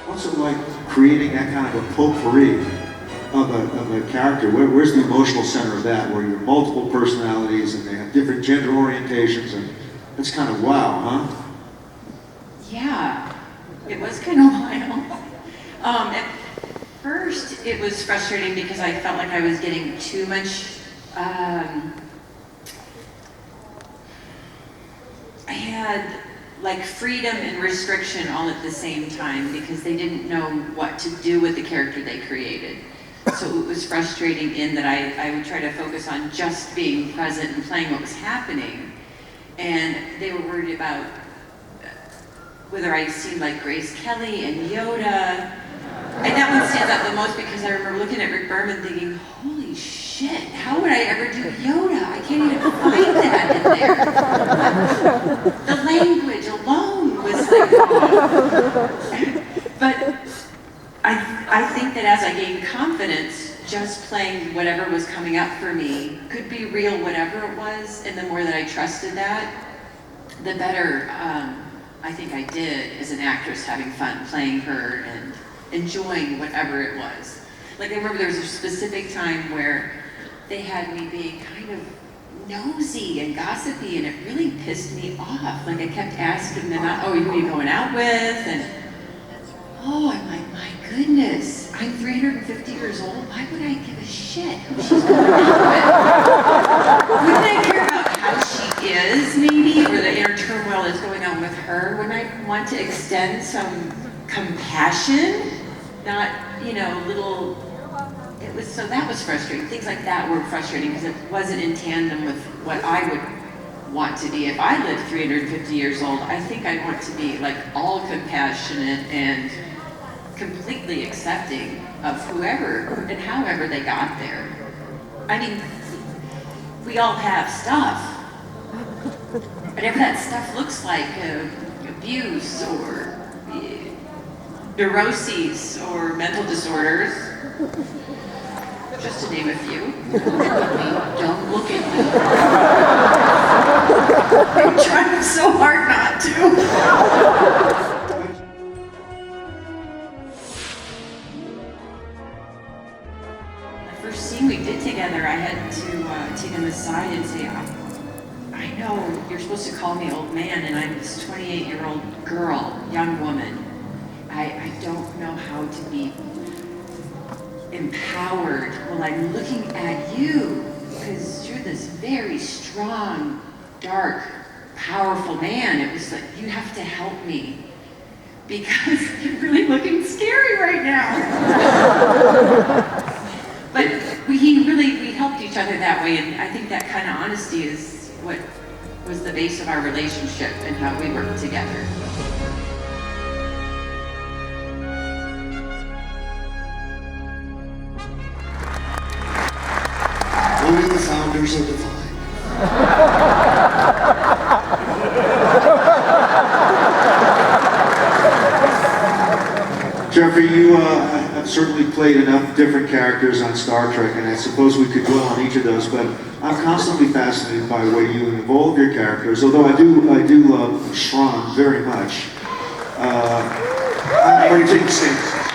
what's it like creating that kind of a potpourri of a character? Where's the emotional center of that, where you're multiple personalities and they have different gender orientations, and it's kind of wow, huh? Yeah, it was kind of wild. At first, it was frustrating because I felt like I was getting too much. I had like freedom and restriction all at the same time because they didn't know what to do with the character they created. So it was frustrating in that I would try to focus on just being present and playing what was happening. And they were worried about whether I seemed like Grace Kelly and Yoda. And that one stands out the most because I remember looking at Rick Berman thinking, holy shit, how would I ever do Yoda? I can't even find that in there. The language alone was like, oh. But I think that as I gained confidence, just playing whatever was coming up for me, could be real whatever it was, and the more that I trusted that, the better I think I did as an actress, having fun playing her and enjoying whatever it was. Like I remember there was a specific time where they had me being kind of nosy and gossipy, and it really pissed me off. Like I kept asking them, oh, who are you going out with? And oh, I'm like, my goodness, I'm 350 years old. Why would I give a shit who she's going out with? Wouldn't I care about how she is, maybe, or the inner turmoil that's going on with her? Wouldn't I want to extend some compassion? Not, you know, little. So that was frustrating. Things like that were frustrating because it wasn't in tandem with what I would want to be. If I lived 350 years old, I think I'd want to be like all compassionate and completely accepting of whoever and however they got there. I mean, we all have stuff. Whatever that stuff looks like, abuse or neuroses or mental disorders, just to name a few. Don't look at me. I'm trying so hard not to. The first scene we did together, I had to take him aside and say, I know you're supposed to call me old man, and I'm this 28-year-old girl, young woman. I don't know how to be empowered. Well, I'm looking at you because you're this very strong, dark, powerful man. It was like, you have to help me because you're really looking scary right now. But we helped each other that way, and I think that kind of honesty is what was the base of our relationship and how we worked together. Only the founders are divine. Jeffrey, you have certainly played enough different characters on Star Trek, and I suppose we could dwell on each of those, but I'm constantly fascinated by Weyoun of all of your characters, although I do love Shran very much.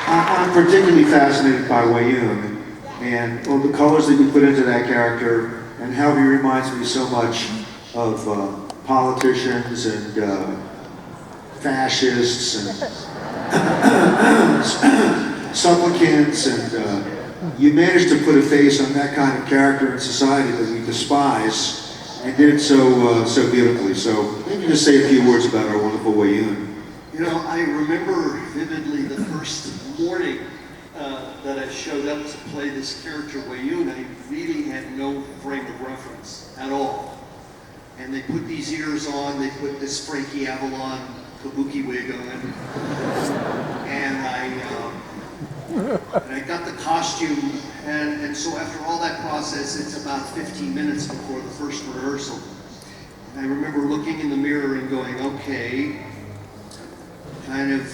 I'm particularly fascinated by Weyoun and all the colors that you put into that character, and how he reminds me so much of politicians and fascists and supplicants, and you managed to put a face on that kind of character in society that we despise, and did it so beautifully. So maybe just say a few words about our wonderful Weyoun. You know, I remember vividly the first morning that I showed up to play this character Weyoun. I really had no frame of reference at all. And they put these ears on, they put this Frankie Avalon kabuki wig on, and I got the costume, and so after all that process, it's about 15 minutes before the first rehearsal. And I remember looking in the mirror and going, okay, kind of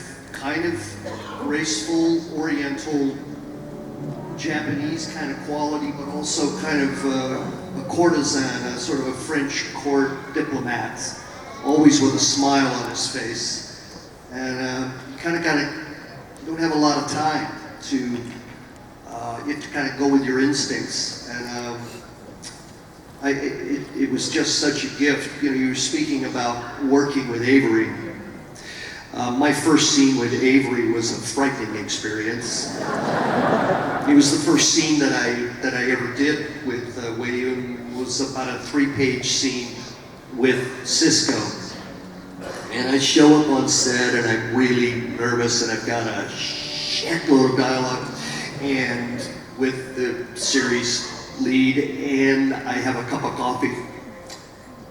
graceful, oriental, Japanese kind of quality, but also kind of a courtesan, a sort of a French court diplomat, always with a smile on his face. And you kind of don't have a lot of time to, you have to kind of go with your instincts. And it was just such a gift. You know, you were speaking about working with Avery. My first scene with Avery was a frightening experience. It was the first scene that I ever did with Weyoun. It was about a 3-page scene with Cisco. And I show up on set and I'm really nervous and I've got a shitload of dialogue and with the series lead, and I have a cup of coffee.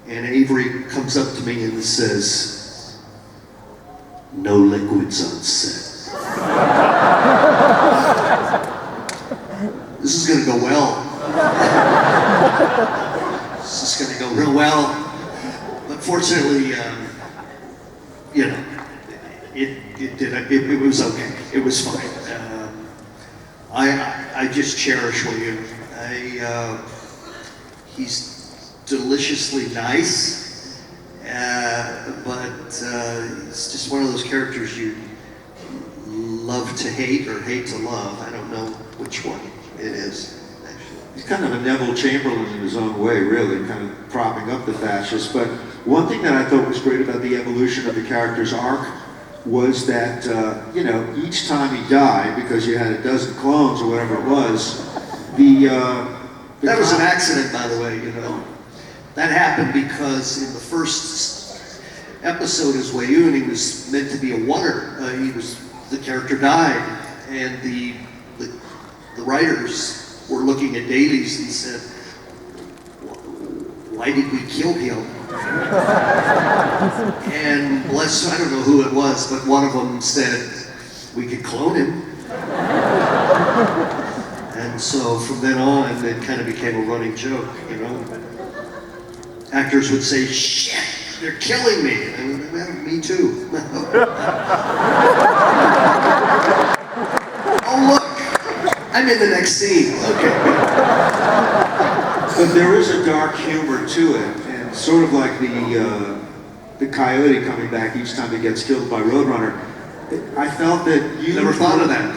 And Avery comes up to me and says, "No liquids on set." This is gonna go well. This is gonna go real well. But fortunately, you know, it was okay. It was fine. I I just cherish Weyoun. He's deliciously nice, but it's just one of those characters you love to hate or hate to love. I don't know which one it is. He's kind of a Neville Chamberlain in his own way, really, kind of propping up the fascists. But one thing that I thought was great about the evolution of the character's arc was that, you know, each time he died, because you had a dozen clones or whatever it was, that was an accident, by the way, you know. That happened because in the first episode as Weyoun, he was meant to be a oner. The character died, and the writers were looking at dailies and said, why did we kill him? And I don't know who it was, but one of them said, we could clone him. And so from then on, it kind of became a running joke, you know. Actors would say, shit, they're killing me. And well, me too. Oh, look, I'm in the next scene. Okay. But there is a dark humor to it, and sort of like the coyote coming back each time he gets killed by Roadrunner. I felt that you never thought of that.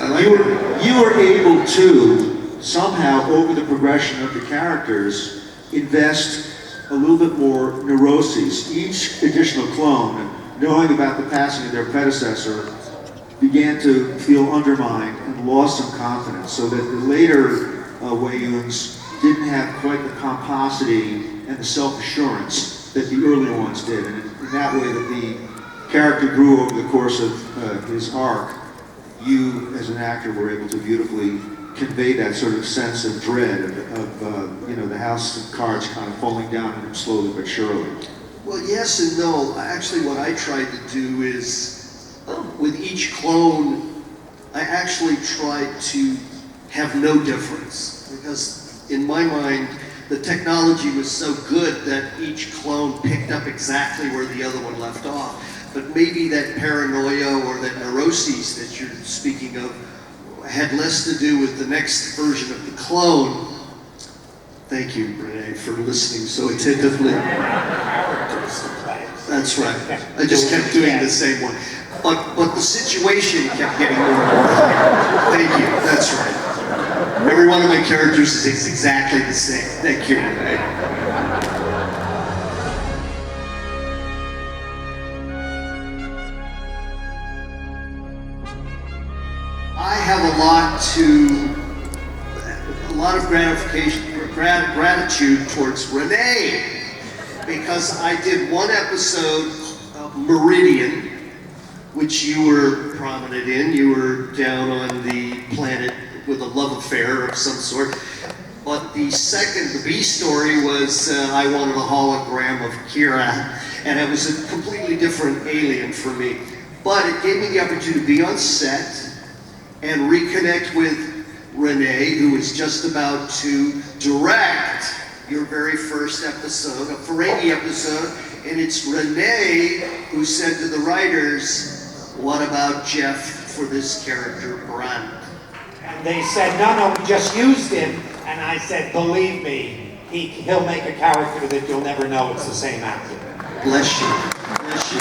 You were able to somehow, over the progression of the characters, invest a little bit more neuroses. Each additional clone, knowing about the passing of their predecessor, began to feel undermined and lost some confidence, so that the later Weyouns didn't have quite the pomposity and the self-assurance that the earlier ones did. And in that way that the character grew over the course of his arc, you as an actor were able to beautifully convey that sort of sense of dread of you know, the house of cards kind of falling down on him slowly but surely. Well, yes and no. Actually, what I tried to do is, with each clone, I actually tried to have no difference. Because in my mind, the technology was so good that each clone picked up exactly where the other one left off. But maybe that paranoia or that neuroses that you're speaking of had less to do with the next version of the clone. Thank you, Rene, for listening so attentively. That's right. I just kept doing the same one. But the situation kept getting more and more clear. Thank you, that's right. Every one of my characters is exactly the same. Thank you, Rene. I have a lot of gratitude towards Rene, because I did one episode of Meridian, which you were prominent in. You were down on the planet with a love affair of some sort. But the B story was I wanted a hologram of Kira, and it was a completely different alien for me. But it gave me the opportunity to be on set and reconnect with Rene, who was just about to direct your very first episode, a Ferengi episode, and it's Rene who said to the writers, what about Jeff for this character, Brent? And they said, no, we just used him. And I said, believe me, he'll make a character that you'll never know it's the same actor. Bless you. Bless you.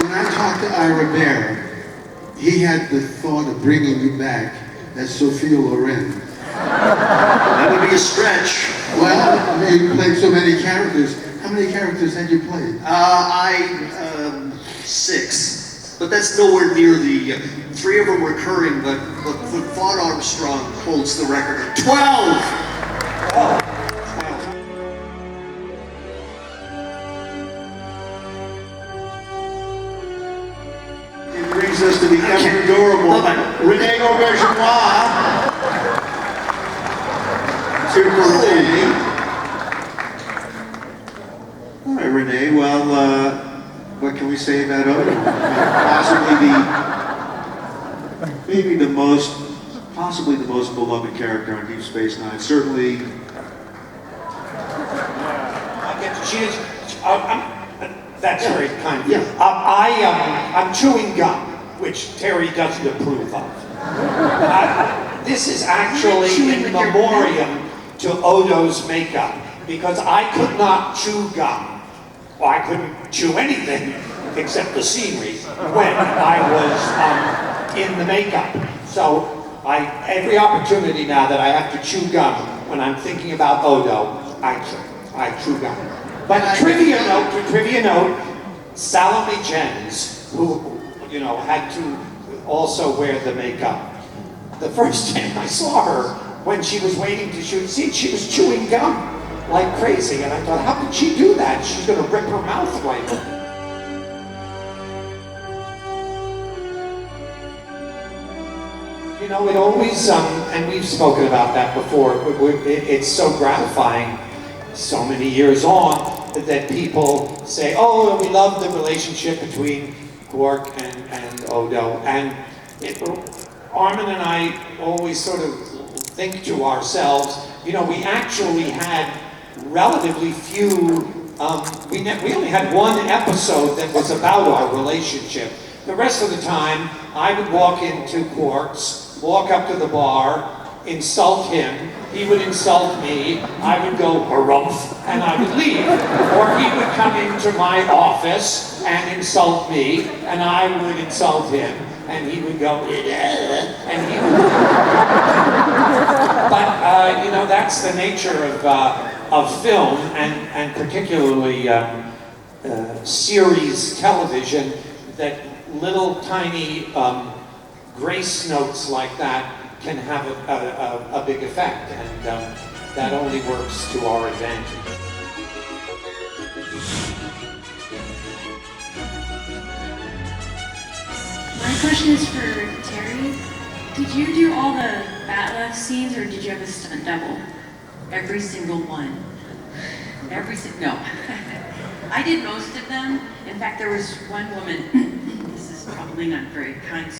When I talked to Ira Bear, he had the thought of bringing you back as Sophia Loren. That would be a stretch. Well, you played so many characters. How many characters had you played? 6. But that's nowhere near the 3 of them recurring, but Vaughn Armstrong holds the record of 12! It brings us to the ever adorable Rene Auberjonois. Super Rene. All right, Rene. Well, what can we say about Odo? Possibly the most beloved character on Deep Space Nine. Certainly. I get to choose. That's very kind of you. Yeah. I'm chewing gum, which Terry doesn't approve of. This is actually in memoriam to Odo's makeup, because I could not chew gum. Well, I couldn't chew anything except the scenery when I was in the makeup. So every opportunity now that I have to chew gum when I'm thinking about Odo, I chew gum. But trivia note, Salome Jens, who had to also wear the makeup. The first time I saw her, when she was waiting to shoot scenes, she was chewing gum like crazy, and I thought, how could she do that? She's going to rip her mouth right open. It always, and we've spoken about that before, it's so gratifying so many years on that people say, oh, we love the relationship between Quark and Odo. And Armin and I always sort of think to ourselves, we actually had relatively few, we only had one episode that was about our relationship. The rest of the time, I would walk into Quark's, walk up to the bar, insult him, he would insult me, I would go harumph, and I would leave. Or he would come into my office and insult me, and I would insult him, and he would go, and he would... But, that's the nature of film, and particularly series television, that little tiny grace notes like that can have a big effect, and that only works to our advantage. My question is for Terry. Did you do all the Batla scenes, or did you have a stunt double? Every single one. No. I did most of them. In fact, there was one woman, this is probably not very kind,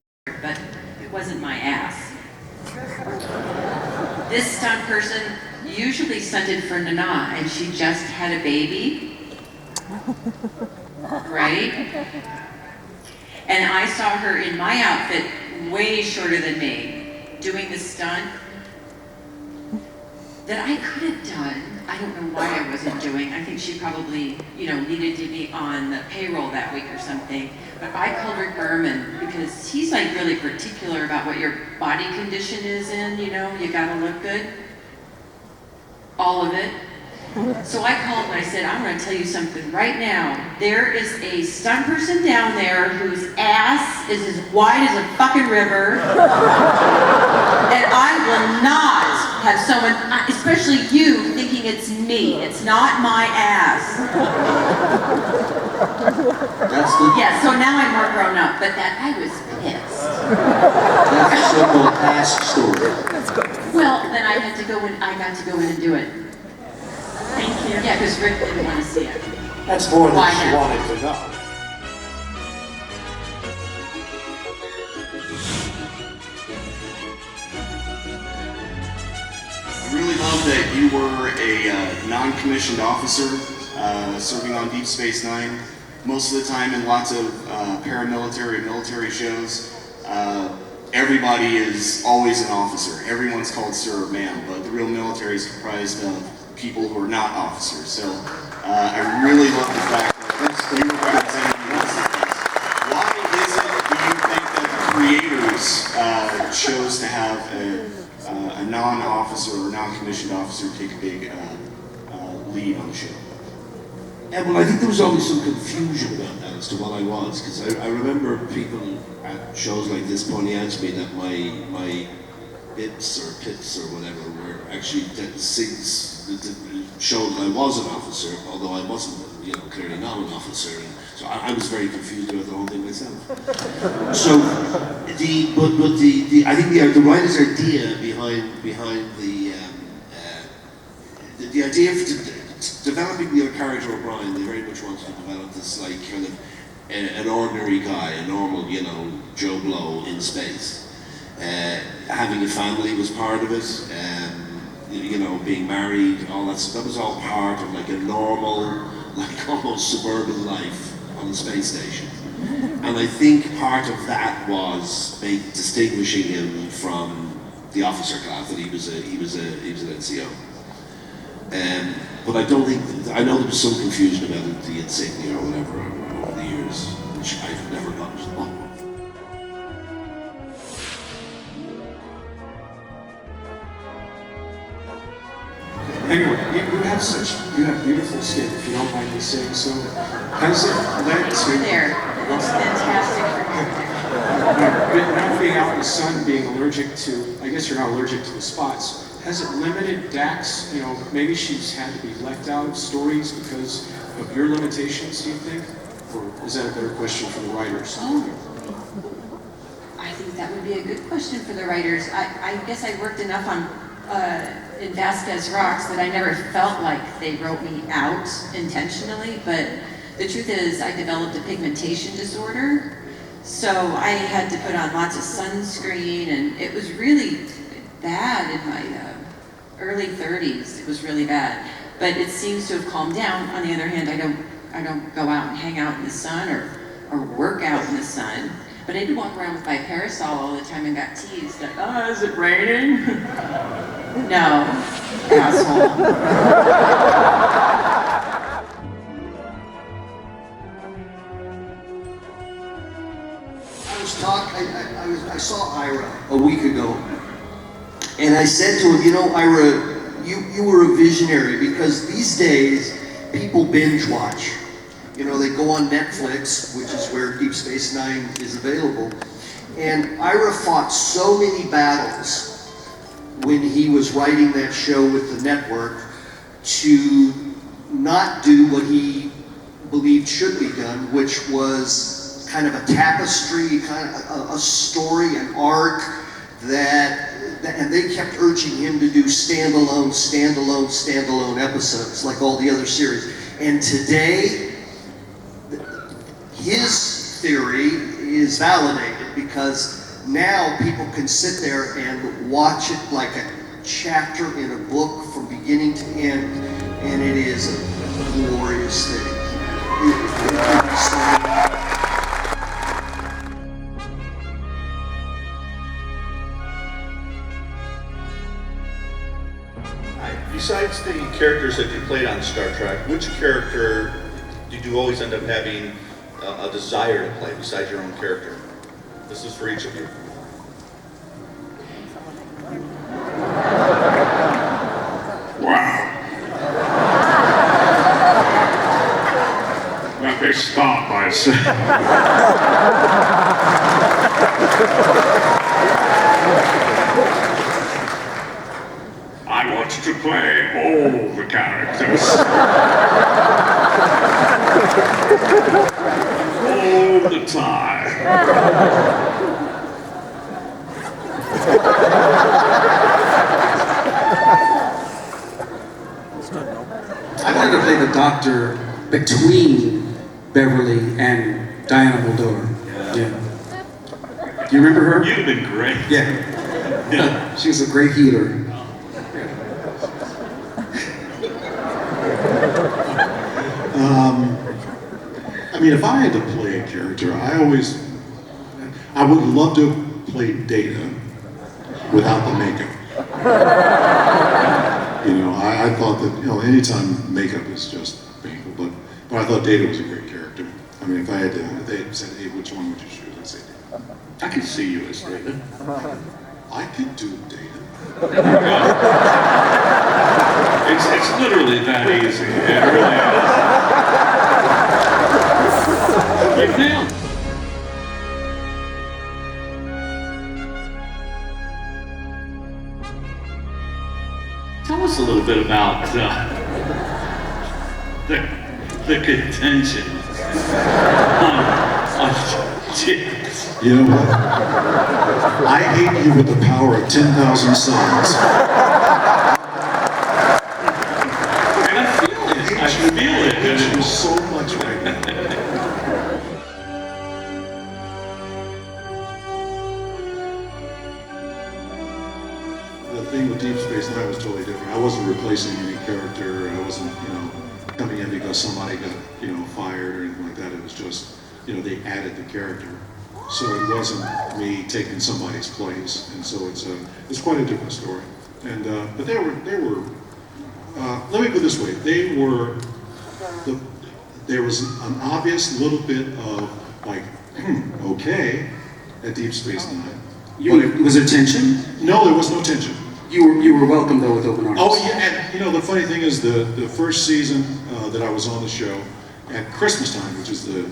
but it wasn't my ass. This stunt person usually stunted for Nana, and she just had a baby. Right? And I saw her in my outfit, way shorter than me, doing the stunt that I could have done. I don't know why I wasn't doing. I think she probably, needed to be on the payroll that week or something. But I called Rick Berman because he's like really particular about what your body condition is in, you gotta look good. All of it. So I called and I said, I'm gonna tell you something right now. There is a stunt person down there whose ass is as wide as a fucking river. And I will not have someone, especially you, thinking it's me. It's not my ass. That's the... Yeah, so now I'm more grown up, but I was pissed. That's the so-called past story. Well, then I got to go in and do it. Thank you. Yeah, because Rick didn't want to see it. That's more than she wanted to know. I really love that you were a non-commissioned officer serving on Deep Space Nine. Most of the time in lots of paramilitary and military shows, everybody is always an officer. Everyone's called sir or ma'am, but the real military is comprised of people who are not officers. So I really love the fact that you were representing the Why is it, do you think, that the creators chose to have a non-officer or non-commissioned officer take a big lead on the show? Yeah, well, I think there was always some confusion about that as to what I was, because I remember people at shows like this pointing out to me that my bits or pits or whatever were actually scenes that showed that I was an officer, although I wasn't, clearly not an officer. And so I was very confused about the whole thing myself. So I think the writer's idea behind the idea of developing the character O'Brien, they very much wanted to develop this kind of an ordinary guy, a normal, Joe Blow in space. Having a family was part of it, being married, all that stuff. That was all part of a normal, almost suburban life. on the space station. And I think part of that was distinguishing him from the officer class, that he was an NCO. But I don't think, I know there was some confusion about the insignia or whatever over the years, which I've never gotten to the bottom of. Anyway, you have beautiful skin, if you don't mind me saying so. Has it led to... There, it's fantastic for you. Now being out in the sun, being allergic to, I guess you're not allergic to the spots, has it limited Dax? You know, maybe she's had to be left out of stories because of your limitations, do you think? Or is that a better question for the writers? I think that would be a good question for the writers. I guess I worked enough on in Vasquez Rocks that I never felt like they wrote me out intentionally, but the truth is I developed a pigmentation disorder, so I had to put on lots of sunscreen, and it was really bad in my early 30s. It was really bad, but it seems to have calmed down. On the other hand, I don't go out and hang out in the sun or work out in the sun. But I did walk around with my parasol all the time and got teased that, oh, is it raining? No, asshole. I saw Ira a week ago, and I said to him, you know, Ira, you were a visionary, because these days people binge watch. You know, they go on Netflix, which is where Deep Space Nine is available. And Ira fought so many battles when he was writing that show with the network to not do what he believed should be done, which was kind of a tapestry, kind of a story, an arc and they kept urging him to do standalone episodes like all the other series. And today, his theory is validated, because now people can sit there and watch it like a chapter in a book from beginning to end, and it is a glorious thing. Besides the characters that you played on Star Trek, which character did you always end up having a desire to play besides your own character? This is for each of you. Wow. Let me start by saying... I want to play all the characters. All the time. I wanted to play the doctor between Beverly and Diana Mulgrew. Yeah. Do you remember her? You'd have been great. Yeah. She was a great healer. I mean, if I had to play a character, I would love to play Data without the makeup. You know, I thought that, you know, anytime makeup is just painful, but I thought Data was a great character. I mean, if they had said, hey, which one would you choose? I'd say Data. I could see you as Data. I could do Data. It's literally that easy. It really is. You've nailed it. Tell us a little bit about the contention on chicks. You know what? I hate you with the power of 10,000 suns. And I feel it. I feel it. I hate you so much right now. The thing with Deep Space Nine was totally different. I wasn't replacing any character. I wasn't, you know, coming in because somebody got, fired or anything like that. It was just, they added the character. So it wasn't me taking somebody's place, and so it's quite a different story. And but they were. Let me put it this way: there was an obvious little bit of like, okay, at Deep Space Nine. Was there tension? No, there was no tension. You were welcomed though with open arms. Oh yeah, and the funny thing is the first season that I was on the show at Christmas time, which is the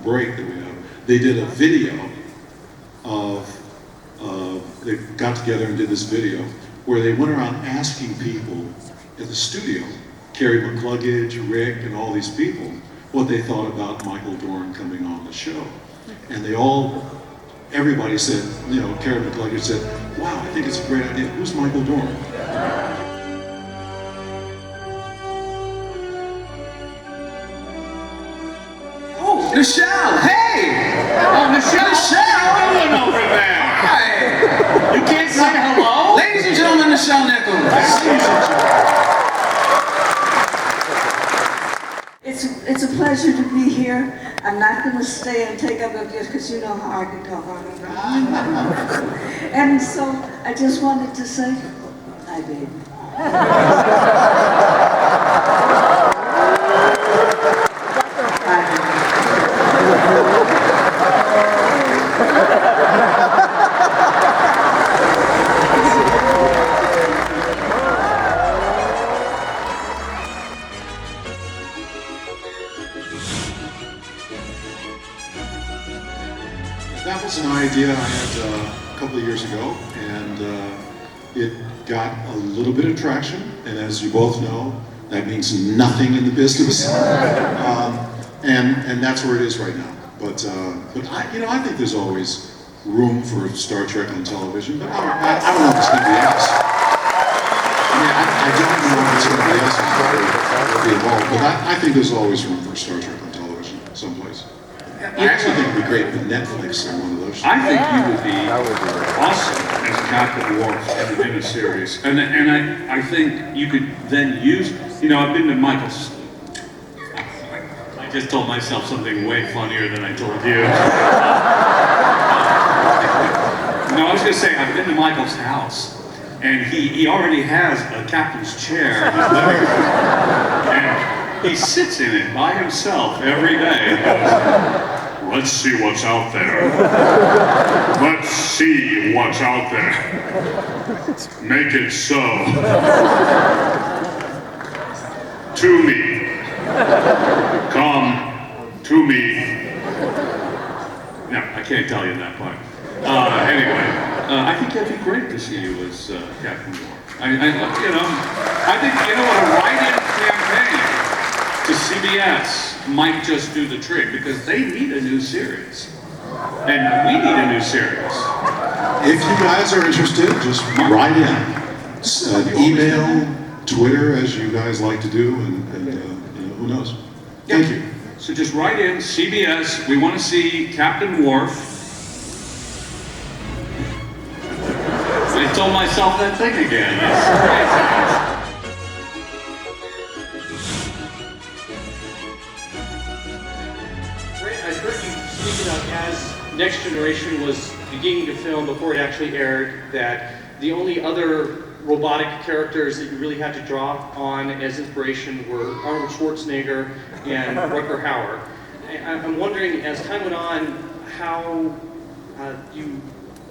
break that we have, they did a video of they got together and did this video where they went around asking people at the studio, Carrie McCluggage, Rick, and all these people, what they thought about Michael Dorn coming on the show, and everybody said, Carrie McCluggage said, wow, I think it's a great idea. Who's Michael Dorn? Oh, Nichelle, hey! Oh, Nichelle! Doing over there? Hi! You can't say hello? Ladies and gentlemen, Nichelle Nichols. It's a pleasure to be here. I'm not going to stay and take up abuse because you know how I can talk on and on. And so I just wanted to say, hi, baby. That was an idea I had a couple of years ago, and it got a little bit of traction, and as you both know, that means nothing in the business. And that's where it is right now. But I think there's always room for Star Trek on television, but I don't know if it's going to be us. I don't know if it's going to be us who's be involved, but I think there's always room for Star Trek on television someplace. I actually think it would be great for Netflix or one of those shows. I think you would be awesome as Captain Worf in a series. And I think you could then use, I've been to Michael's. I just told myself something way funnier than I told you. No, I was going to say, I've been to Michael's house. And he already has a captain's chair in his living room. And he sits in it by himself every day. Let's see what's out there. Let's see what's out there. Make it so. To me. Come to me. No, I can't tell you that part. Anyway, I think that'd be great to see you as Captain Dorn. I think, what, a write-in campaign to CBS might just do the trick because they need a new series. And we need a new series. If you guys are interested, just write in. Email, Twitter, as you guys like to do, and who knows. Thank you. So just write in, CBS, we want to see Captain Worf. I told myself that thing again. It's Brent, I heard you speaking of as Next Generation was beginning to film before it actually aired, that the only other robotic characters that you really had to draw on as inspiration were Arnold Schwarzenegger and Rutger Hauer. I'm wondering, as time went on, how you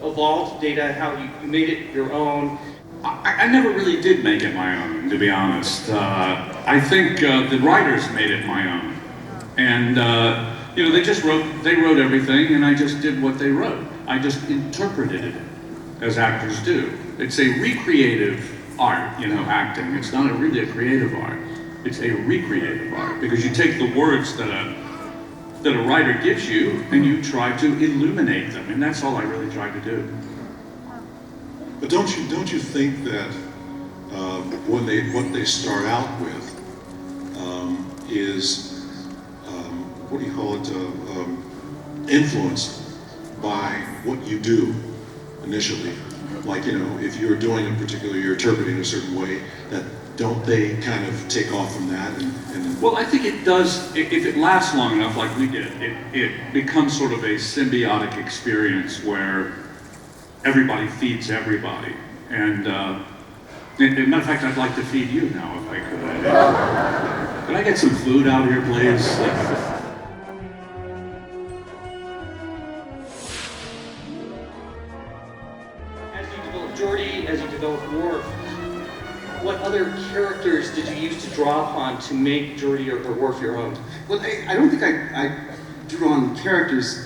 evolved Data, how you made it your own. I never really did make it my own, to be honest. I think the writers made it my own. And, they wrote everything, and I just did what they wrote. I just interpreted it, as actors do. It's a recreative art, acting. It's not really a creative art. It's a recreative art, because you take the words that a writer gives you, and you try to illuminate them, and that's all I really tried to do. But don't you think that what they start out with is influenced by what you do initially? Like if you're doing a particular, you're interpreting a certain way, that don't they kind of take off from that? And Well, I think it does, if it lasts long enough like we did, it becomes sort of a symbiotic experience where everybody feeds everybody. And as a matter of fact, I'd like to feed you now if I could. Could I get some food out here, please? As you develop Geordi, as you develop Worf, what other characters did you use to draw upon to make Geordi or Worf your own? Well, I don't think I drew on characters,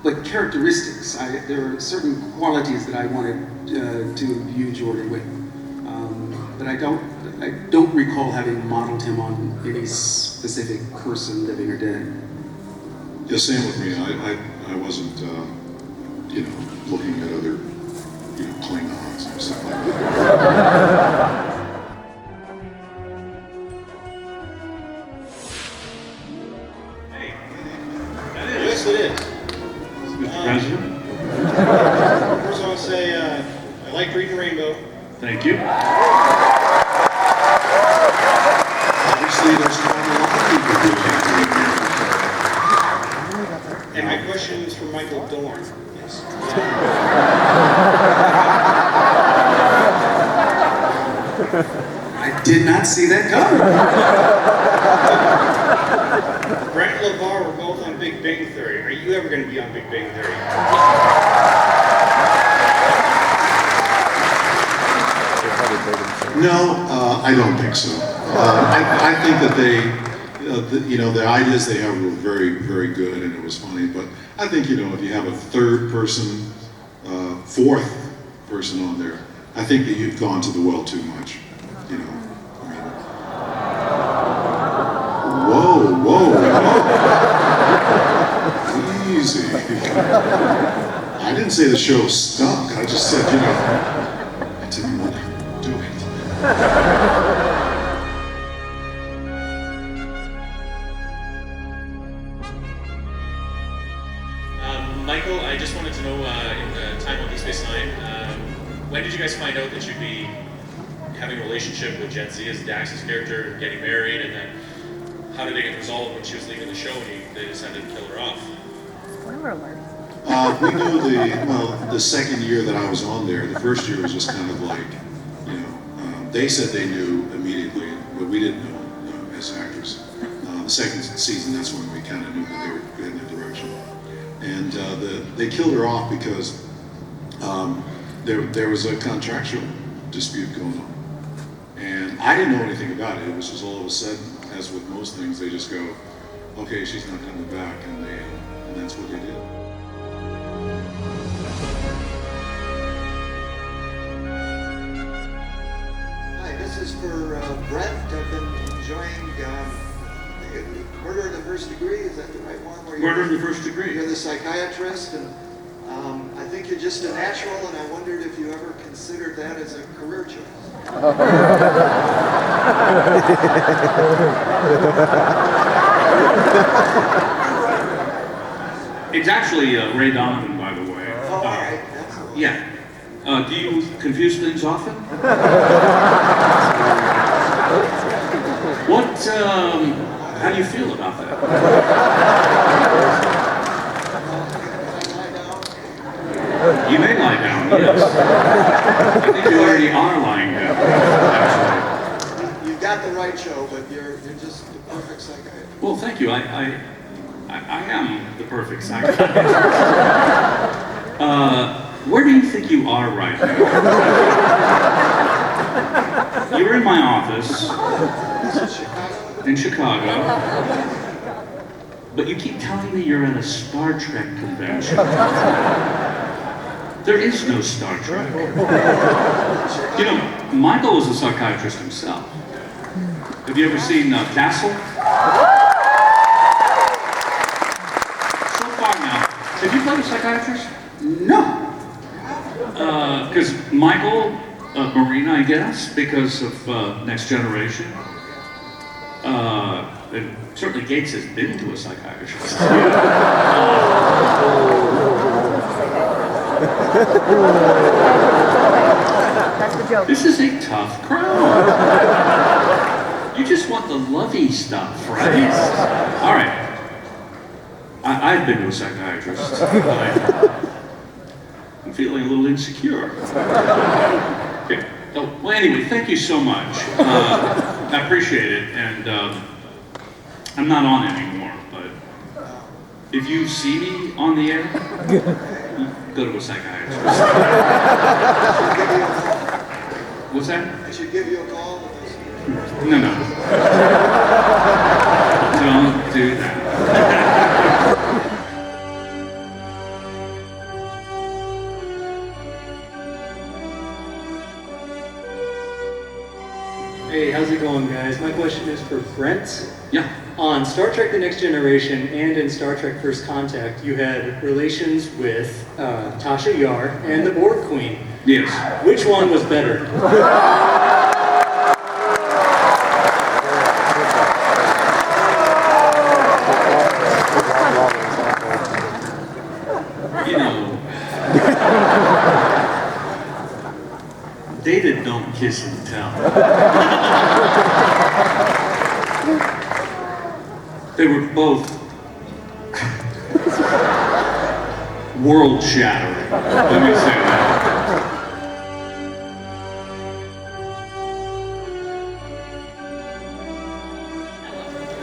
but characteristics. There are certain qualities that I wanted to view Geordi with, but I don't recall having modeled him on any specific person, living or dead. Yeah, same with me. I wasn't, looking at other, Klingons and stuff like that. Yes, it is. Mr. President? First I want to say I like reading Rainbow. Thank you. Obviously, there's quite a lot of people doing And my question is for Michael Dorn. Yes. I did not see that coming. Brent and LeVar were both on Big Bang Theory. Are you ever going to be on Big Bang Theory? No, I don't think so. I think that the ideas they have were very, very good, and it was funny. But I think, if you have a third person, fourth person on there, I think that you've gone to the well too much. Whoa. Easy. I didn't say the show stunk. I just said, I didn't want to do it. Michael, I just wanted to know, in the time on Deep Space Nine, when did you guys find out that you'd be having a relationship with Gen Z as Dax's character, getting married, and then how did it get resolved when she was leaving the show and they decided to kill her off? We knew the second year that I was on there. The first year was just kind of like, they said they knew immediately, but we didn't know as actors. The second season, that's when we kind of knew that they were heading that direction. And they killed her off because there was a contractual dispute going on. And I didn't know anything about it. It was just all of a sudden, as with most things, they just go, okay, she's not coming back, and that's what they did. Hi, this is for Brent. I've been enjoying Murder in the First Degree. Is that the right one? Murder in the First Degree. You're the psychiatrist, and I think you're just a natural, and I wondered if you ever considered that as a career choice. It's actually Ray Donovan, by the way. Oh, all right. Yeah. Do you confuse things often? How do you feel about that? You may lie down, yes. I think you already are lying down, actually. You've got the right show, but you're just the perfect psychiatrist. Well, thank you. I am the perfect psychiatrist. Where do you think you are right now? You're in my office in Chicago, but you keep telling me you're at a Star Trek convention. There is no Star Trek. Michael was a psychiatrist himself. Have you ever seen Castle? So far now, have you played a psychiatrist? No. Because Michael, Marina, I guess, because of Next Generation. And certainly Gates has been to a psychiatrist. That's the joke. This is a tough crowd. You just want the lovey stuff, right? All right. I've been to a psychiatrist. I'm feeling a little insecure. Okay. Oh, well, anyway, thank you so much. I appreciate it, and I'm not on anymore, but if you see me on the air, go to a psychiatrist. What's that? I should give you a call. No. Don't do that. Hey, how's it going, guys? My question is for Brent. Yeah. On Star Trek The Next Generation and in Star Trek First Contact, you had relations with Tasha Yar and the Borg Queen. Yes. Which one was better? You know, Data don't kiss and tell. They were both world-shattering, let me say that.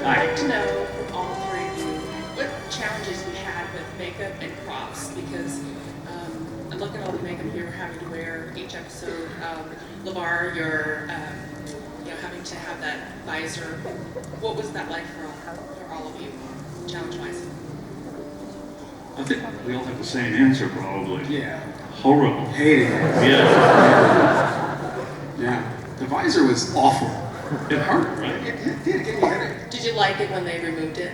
I'd like to know from all three of you what challenges you had with makeup and props, because I'm looking at all the makeup you're having to wear each episode. LeVar, you're having to have that visor. What was that like for all of you, challenge-wise? I think we all have the same answer, probably. Yeah. Horrible. Hated it. Yeah. Yeah. The visor was awful. It hurt, right? It did. It gave me a headache. Did you like it when they removed it?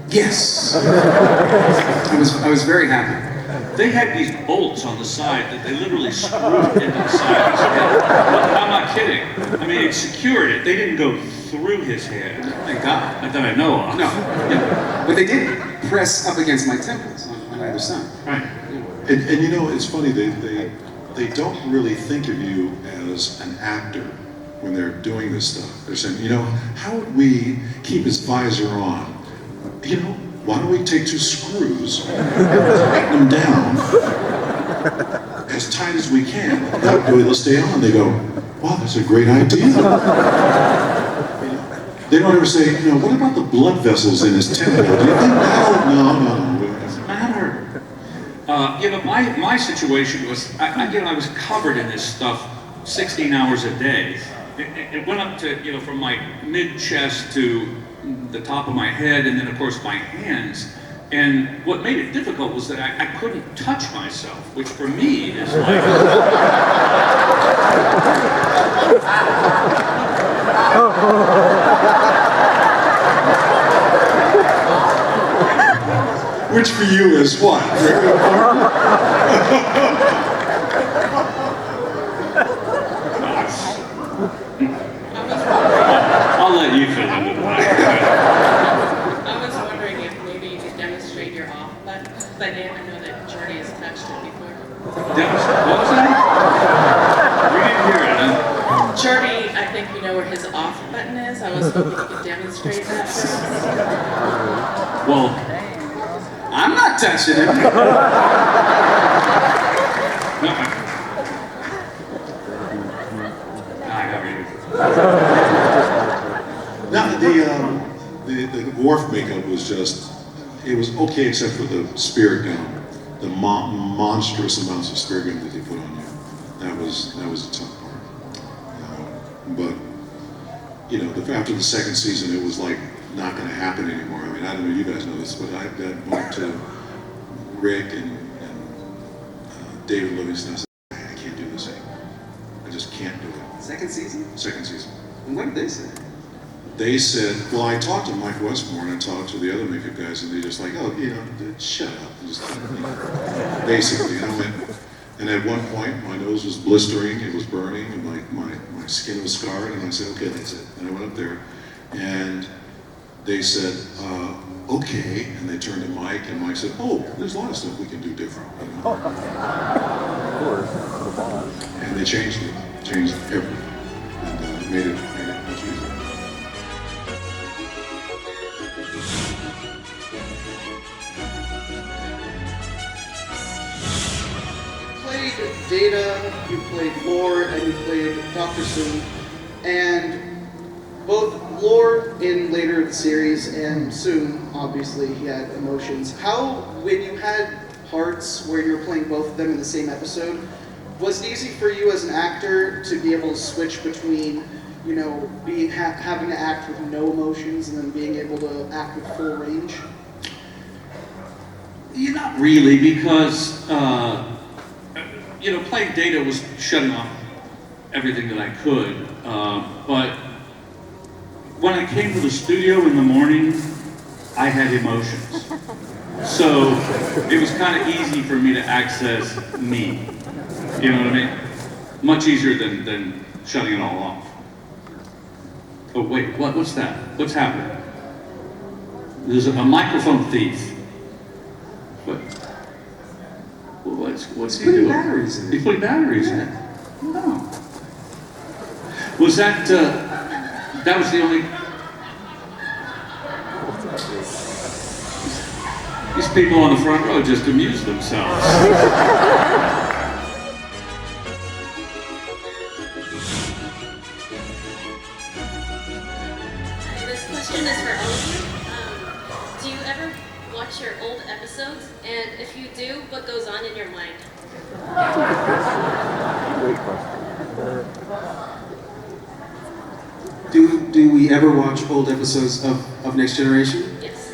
Yes. I was very happy. They had these bolts on the side that they literally screwed into the side of his head. I'm not kidding. I mean, it secured it. They didn't go through his head. Thank God. Not that I know of. No. Yeah. But they did press up against my temples on either side. Right. And you know, it's funny, they don't really think of you as an actor when they're doing this stuff. They're saying, you know, how would we keep his visor on? You know, why don't we take two screws and tighten them down as tight as we can? That way they'll stay on. They go, wow, that's a great idea. They don't ever say, you know, what about the blood vessels in his temple? Do you think that'll... No. It doesn't matter. My situation was, I was covered in this stuff 16 hours a day. It went up to, from my mid-chest to the top of my head, and then of course my hands. And what made it difficult was that I couldn't touch myself, which for me is like... Which for you is what? Very important? I'll let you fill in the blank. I was wondering if maybe you could demonstrate your off button. I know that Jordy has touched it before. What was that? We didn't hear it, huh? Jordy, I think you know where his off button is. I was hoping you could demonstrate that for us. Well, I'm not touching it. No, the Worf makeup was just, it was okay except for the spirit gun, the monstrous amounts of spirit gun that they put on you. That was the tough part. But after the second season, it was like not going to happen anymore. I mean, I don't know if you guys know this, but I went to Rick and David Livingston. I said, I can't do this anymore. I just can't do it. Second season? Second season. And what did they say? They said, well, I talked to Mike Westmore and I talked to the other makeup guys, and they just like, oh, shut up. Just, basically, and at one point, my nose was blistering, it was burning, and my skin was scarred, and I said, okay, that's it. And I went up there, and they said, okay, and they turned to Mike, and Mike said, oh, there's a lot of stuff we can do different. Of course, the boss. And they changed it. changed everything and made it much easier. You played Data, you played Lore, and you played Dr. Soong, and both Lore in later in the series and Soong, obviously, he had emotions. How, when you had parts where you were playing both of them in the same episode, was it easy for you as an actor to be able to switch between, you know, having to act with no emotions and then being able to act with full range? Yeah, not really, because you know, playing Data was shutting off everything that I could. But when I came to the studio in the morning, I had emotions. So it was kind of easy for me to access me. You know what I mean? Much easier than shutting it all off. Oh wait, what's that? What's happening? There's a microphone thief. What's he doing? Batteries in it. He's putting batteries in it. No. Was that that was the only? These people on the front row just amuse themselves. This question is for all of you. Do you ever watch your old episodes? And if you do, what goes on in your mind? Great question. Do we ever watch old episodes of Next Generation? Yes.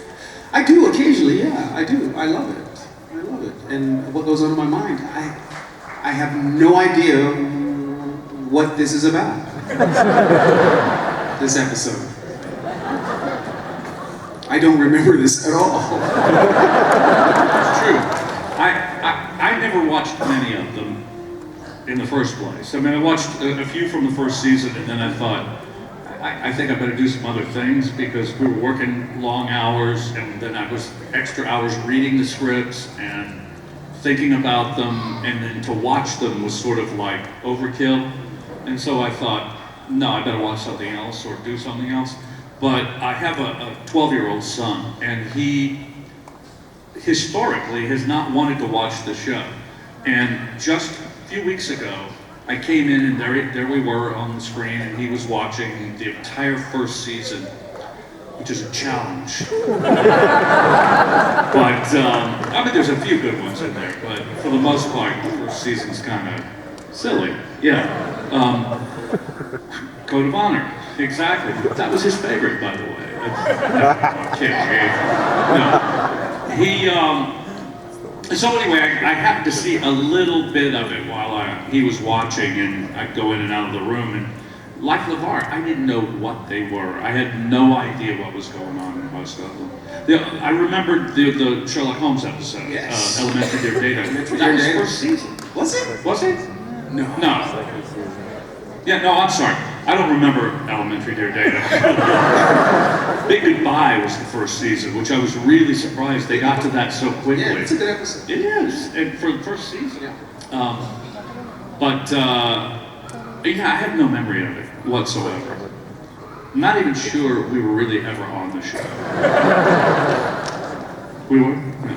I do occasionally, yeah, I do. I love it. I love it. And what goes on in my mind? I have no idea what this is about. This episode. I don't remember this at all. It's true. I never watched many of them in the first place. I mean, I watched a few from the first season, and then I thought, I think I better do some other things because we were working long hours, and then I was extra hours reading the scripts and thinking about them, and then to watch them was sort of like overkill. And so I thought, no, I better watch something else or do something else. But I have a 12-year-old son, and he historically has not wanted to watch the show. And just a few weeks ago, I came in and there we were on the screen, and he was watching the entire first season, which is a challenge. But, I mean, there's a few good ones in there, but for the most part, the first season's kind of silly. Yeah. Code of Honor. Exactly. That was his favorite, by the way. Okay. No. He, so anyway, I happened to see a little bit of it while he was watching, and I'd go in and out of the room, and like LeVar, I didn't know what they were. I had no idea what was going on in most of them. I remembered the Sherlock Holmes episode, yes. Elementary Dear Data. That was first season. Was it? Was it? No. No. Yeah, no, I'm sorry. I don't remember Elementary Dear Data. Big Goodbye was the first season, which I was really surprised they got to that so quickly. Yeah, it's a good episode. It is, and for the first season. Yeah. Yeah, I have no memory of it whatsoever. I'm not even sure we were really ever on the show. We were? No.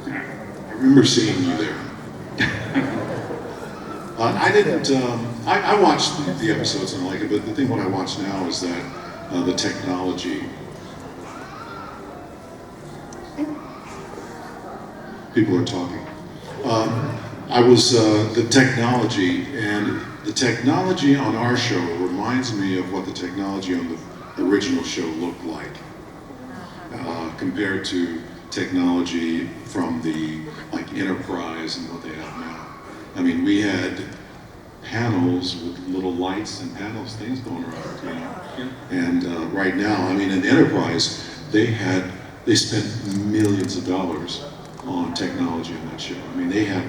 I remember seeing you there. I didn't, I watched the episodes and I like it, but the thing what I watch now is that the technology. People are talking. The technology, and the technology on our show reminds me of what the technology on the original show looked like, compared to technology from the Enterprise and what they have now. I mean, we had panels with little lights and panels, things going around, you know. Yeah. And right now, I mean, in Enterprise, they spent millions of dollars on technology on that show. I mean, they had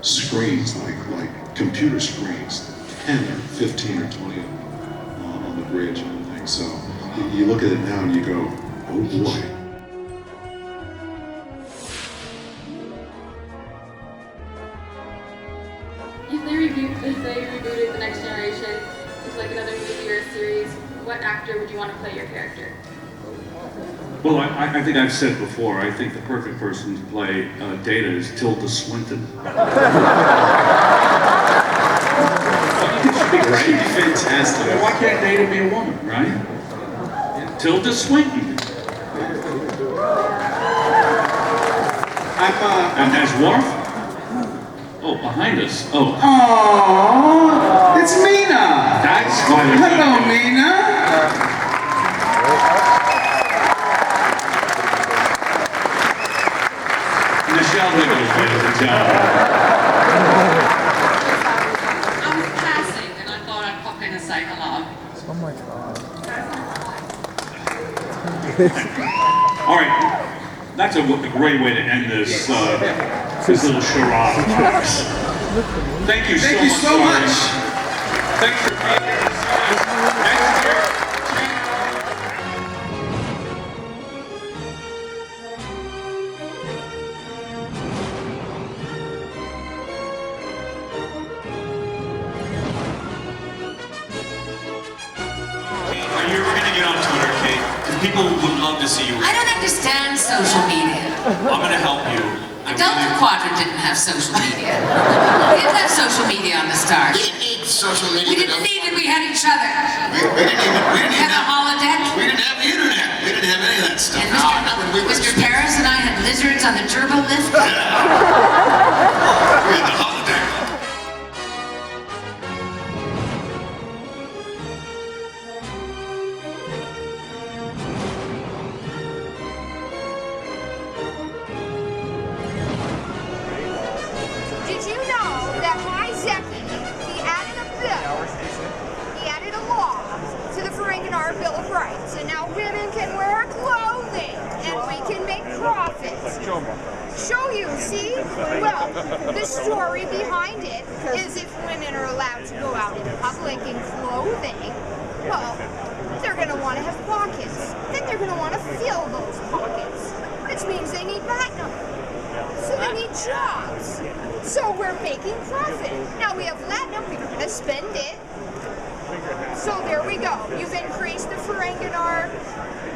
screens like computer screens, 10 or 15 or 20 of them on the bridge and everything. So you look at it now and you go, oh boy. If they rebooted The Next Generation to like another movie or a series, what actor would you want to play your character? Well, I think I've said before, I think the perfect person to play Data is Tilda Swinton. She'd be great. She'd be fantastic. Why can't Data be a woman, right? Tilda Swinton. And there's Worf. Oh, behind us. Oh. Aww, it's Mina. That's why. Hello, Mina. Nichelle Nichols, ladies and gentlemen. I was passing and I thought I'd pop in and say hello. Oh my god. All right, that's a great way to end this little charade. Thank you so much. Thanks for being here. Next year. People would love to see you. I don't understand social media. I'm gonna help you. Delta Quadrant didn't have social media. We didn't have social media on the stars. We didn't need social media. We didn't need it, we had each other. We didn't have a holodeck. We didn't have the internet. We didn't have any of that stuff. And Mr. Paris and I had lizards on the turbo lift. We had the holodeck. Did you know that my Zeki, he added a bill, he added a law to the Ferenginar Bill of Rights, and now women can wear clothing, and we can make profits. Show you, see? Well, the story behind it is if women are allowed to go out in public in clothing, well, they're going to want to have pockets. Then they're going to want to fill those pockets, which means they need platinum. So they need jobs. So we're making profit. Now we have platinum, we're going to spend it. So there we go. You've increased the Ferenginar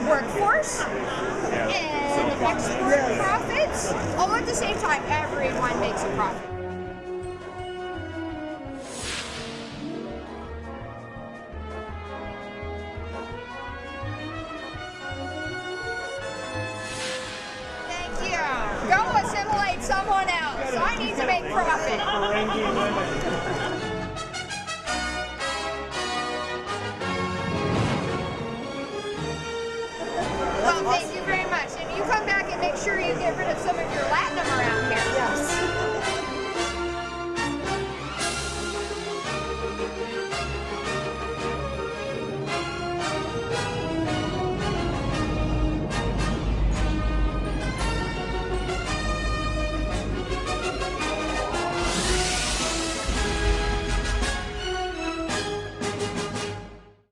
workforce and export profits. All at the same time, everyone makes a profit. Thank you. Go assimilate someone else. I need to make profit.